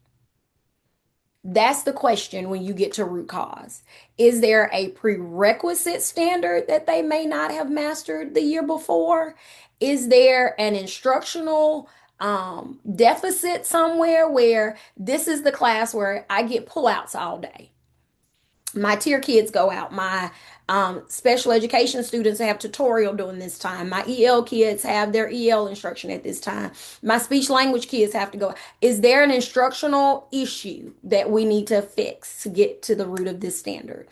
That's the question when you get to root cause. Is there a prerequisite standard that they may not have mastered the year before? Is there an instructional deficit somewhere where this is the class where I get pullouts all day? My tier kids go out. My special education students have tutorial during this time. My EL kids have their EL instruction at this time. My speech language kids have to go. Is there an instructional issue that we need to fix to get to the root of this standard?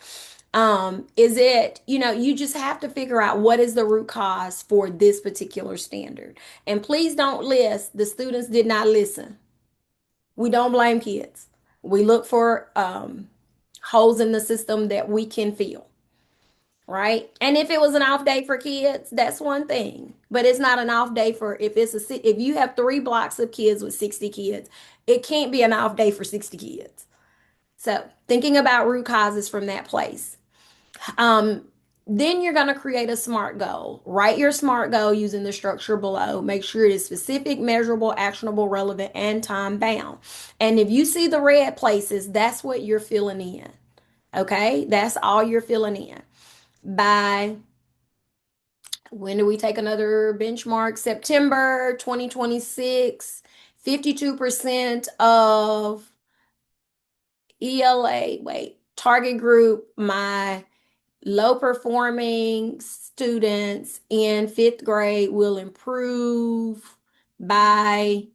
Is it, you just have to figure out what is the root cause for this particular standard. And please don't list the students did not listen. We don't blame kids. We look for holes in the system that we can fill, right? And if it was an off day for kids, that's one thing. But it's not an off day for if you have 3 blocks of kids with 60 kids, it can't be an off day for 60 kids. So thinking about root causes from that place. Then you're going to create a SMART goal. Write your SMART goal using the structure below. Make sure it is specific, measurable, actionable, relevant, and time bound. And if you see the red places, that's what you're filling in. Okay? That's all you're filling in. By when do we take another benchmark? September 2026, 52% of target group, my low performing students in 5th grade will improve by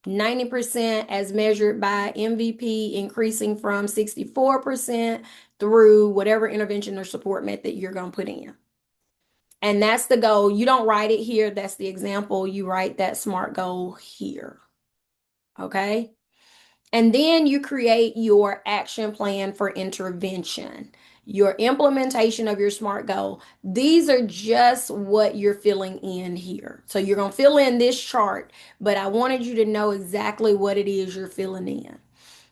90% as measured by MVP, increasing from 64% through whatever intervention or support method you're going to put in. And that's the goal. You don't write it here. That's the example. You write that SMART goal here. Okay? And then you create your action plan for intervention, your implementation of your SMART goal. These are just what you're filling in here. So you're going to fill in this chart, but I wanted you to know exactly what it is you're filling in.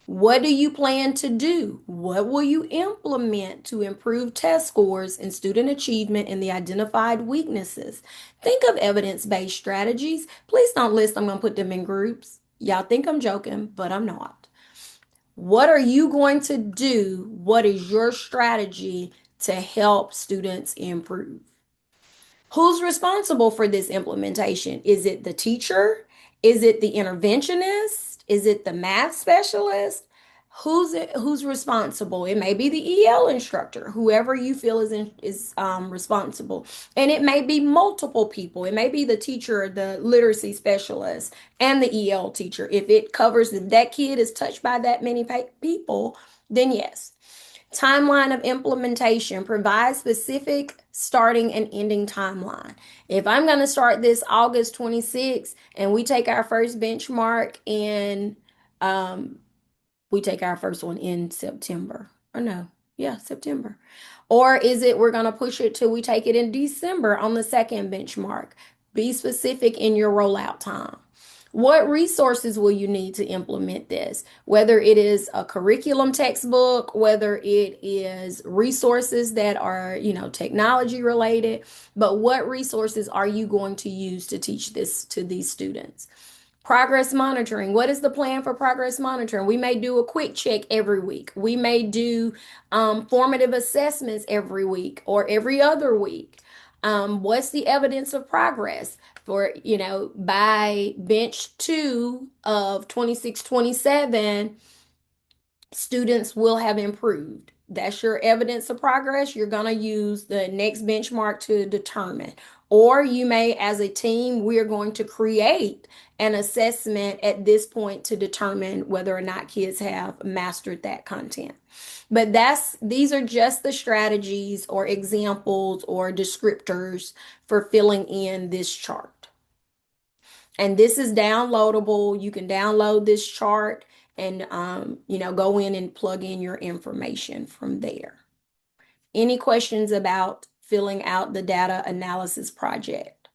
What do you plan to do? What will you implement to improve test scores and student achievement in the identified weaknesses? Think of evidence-based strategies. Please don't list, I'm going to put them in groups. Y'all think I'm joking, but I'm not. What are you going to do? What is your strategy to help students improve? Who's responsible for this implementation? Is it the teacher? Is it the interventionist? Is it the math specialist? Who's responsible? It may be the EL instructor, whoever you feel is responsible. And it may be multiple people. It may be the teacher, the literacy specialist, and the EL teacher. If it covers that kid is touched by that many people, then yes. Timeline of implementation, provide specific starting and ending timeline. If I'm going to start this August 26th and we take our first benchmark in, we take our first one in September, or no, yeah, September. Or is it we're going to push it till we take it in December on the second benchmark? Be specific in your rollout time. What resources will you need to implement this? Whether it is a curriculum textbook, whether it is resources that are, technology related, but what resources are you going to use to teach this to these students? Progress monitoring. What is the plan for progress monitoring? We may do a quick check every week. We may do formative assessments every week or every other week. What's the evidence of progress? For, by bench 2 of 26-27, students will have improved. That's your evidence of progress. You're going to use the next benchmark to determine. Or you may, as a team, we're going to create an assessment at this point to determine whether or not kids have mastered that content. But these are just the strategies or examples or descriptors for filling in this chart. And this is downloadable. You can download this chart and go in and plug in your information from there. Any questions about filling out the data analysis project?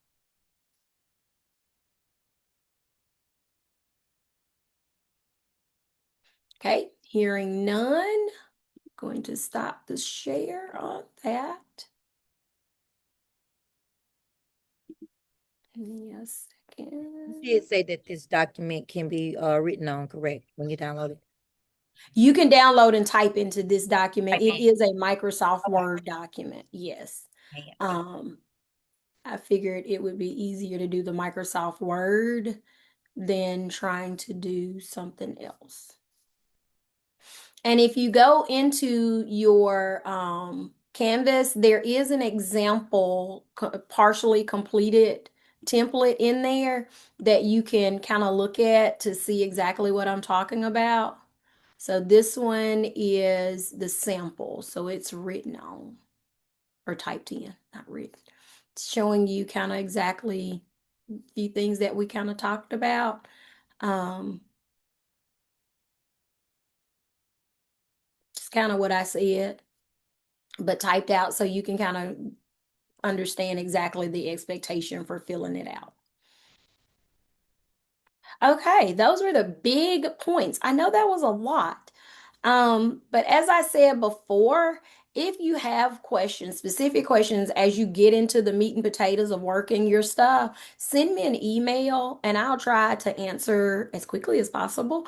Okay, hearing none, going to stop the share on that. Give me a second. You did say that this document can be written on, correct, when you download it? You can download and type into this document. It is a Microsoft Word document, yes. I figured it would be easier to do the Microsoft Word than trying to do something else. And if you go into your Canvas, there is an example partially completed template in there that you can kind of look at to see exactly what I'm talking about. So this one is the sample. So it's written on or typed in, not written. It's showing you kind of exactly a few things that we kind of talked about. It's kind of what I said, but typed out so you can kind of understand exactly the expectation for filling it out. Okay, those were the big points. I know that was a lot. But as I said before, if you have questions, specific questions, as you get into the meat and potatoes of working your stuff, send me an email and I'll try to answer as quickly as possible.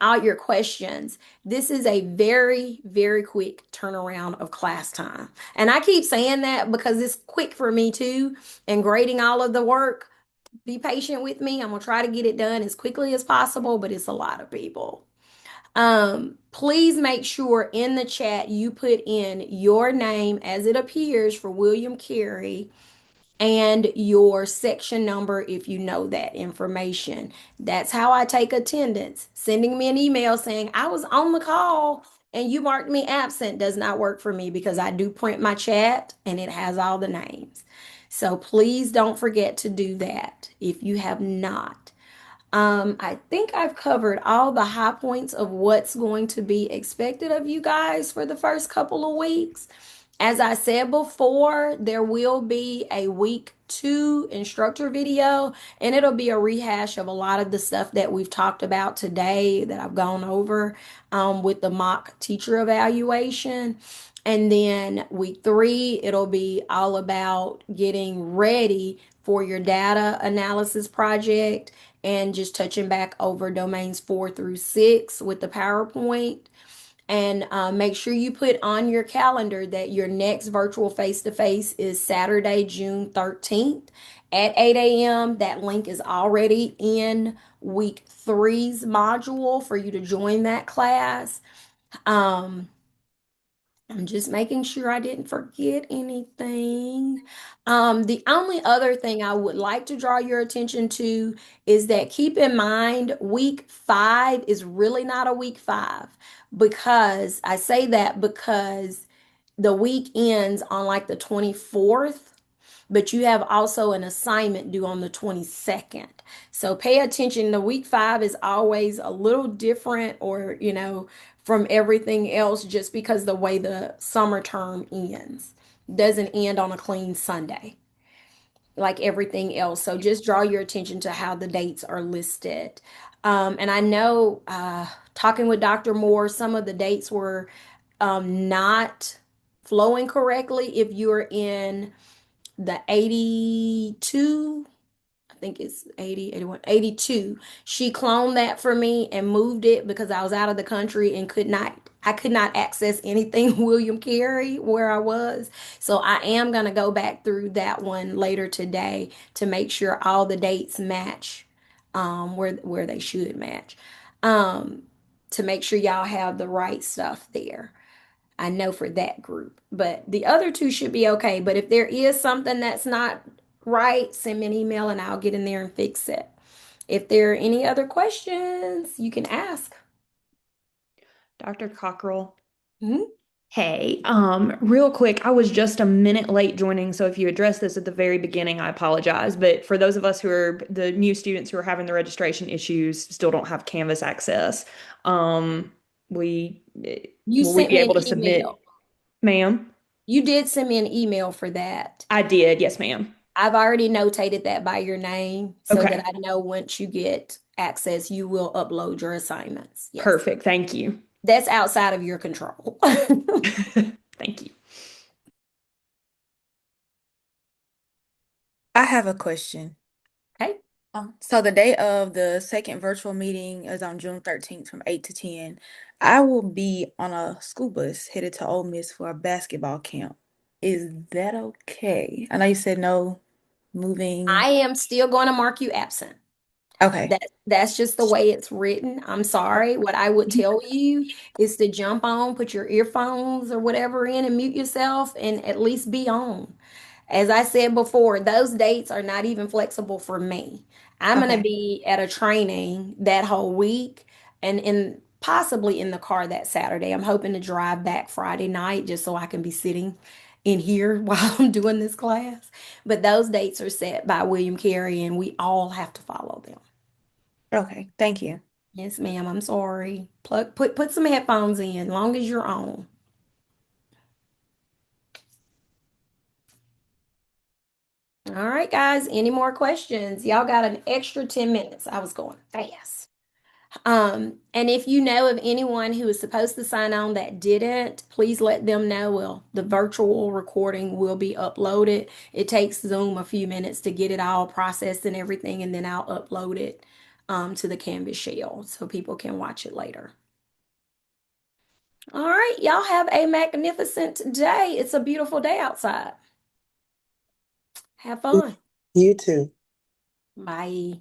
All your questions. This is a very, very quick turnaround of class time. And I keep saying that because it's quick for me too, and grading all of the work. Be patient with me. I'm gonna try to get it done as quickly as possible, but it's a lot of people. Please make sure in the chat you put in your name as it appears for William Carey and your section number if you know that information. That's how I take attendance. Sending me an email saying I was on the call and you marked me absent does not work for me because I do print my chat and it has all the names. So please don't forget to do that if you have not. I think I've covered all the high points of what's going to be expected of you guys for the first couple of weeks. As I said before, there will be a week 2 instructor video, and it'll be a rehash of a lot of the stuff that we've talked about today that I've gone over with the mock teacher evaluation. And then week 3, it'll be all about getting ready for your data analysis project and just touching back over domains 4 through 6 with the PowerPoint. And make sure you put on your calendar that your next virtual face-to-face is Saturday, June 13th at 8 a.m. That link is already in week three's module for you to join that class. I'm just making sure I didn't forget anything. The only other thing I would like to draw your attention to is that keep in mind week 5 is really not a week 5 because I say that because the week ends on like the 24th, but you have also an assignment due on the 22nd. So pay attention. The week 5 is always a little different or, from everything else just because the way the summer term ends doesn't end on a clean Sunday like everything else. So just draw your attention to how the dates are listed. And I know talking with Dr. Moore, some of the dates were not flowing correctly. If you're in the 82, I think it's 80, 81, 82. She cloned that for me and moved it because I was out of the country and I could not access anything William Carey where I was. So I am going to go back through that one later today to make sure all the dates match where they should match. To make sure y'all have the right stuff there. I know for that group, but the other two should be okay. But if there is something that's not right, send me an email and I'll get in there and fix it. If there are any other questions, you can ask. Dr. Cockrell. Mhm. Hey, real quick, I was just a minute late joining, so if you addressed this at the very beginning, I apologize. But for those of us who are the new students who are having the registration issues, still don't have Canvas access, we You will we sent be me an able to submit, email. ma'am? You did send me an email for that. I did, yes, ma'am. I've already notated that by your name so that Okay, I know once you get access, you will upload your assignments. Yes. perfect. Thank you. That's outside of your control. Thank you. I have a question. Okay. So the day of the second virtual meeting is on June 13th from 8 to 10. I will be on a school bus headed to Ole Miss for a basketball camp. Is that okay? I know you said no moving. I am still going to mark you absent. Okay. That's just the way it's written. I'm sorry. What I would tell you is to jump on, put your earphones or whatever in and mute yourself and at least be on. As I said before, those dates are not even flexible for me. I'm going to Okay. be at a training that whole week and possibly in the car that Saturday. I'm hoping to drive back Friday night just so I can be sitting in here while I'm doing this class. But those dates are set by William Carey and we all have to follow them. Okay. Thank you. Yes, ma'am. I'm sorry. Put some headphones in, long as you're on. All right, guys. Any more questions? Y'all got an extra 10 minutes. I was going fast. And if you know of anyone who is supposed to sign on that didn't, please let them know. Well, the virtual recording will be uploaded. It takes Zoom a few minutes to get it all processed and everything, and then I'll upload it to the Canvas shell so people can watch it later. All right, y'all have a magnificent day. It's a beautiful day outside. Have fun. You too. Bye.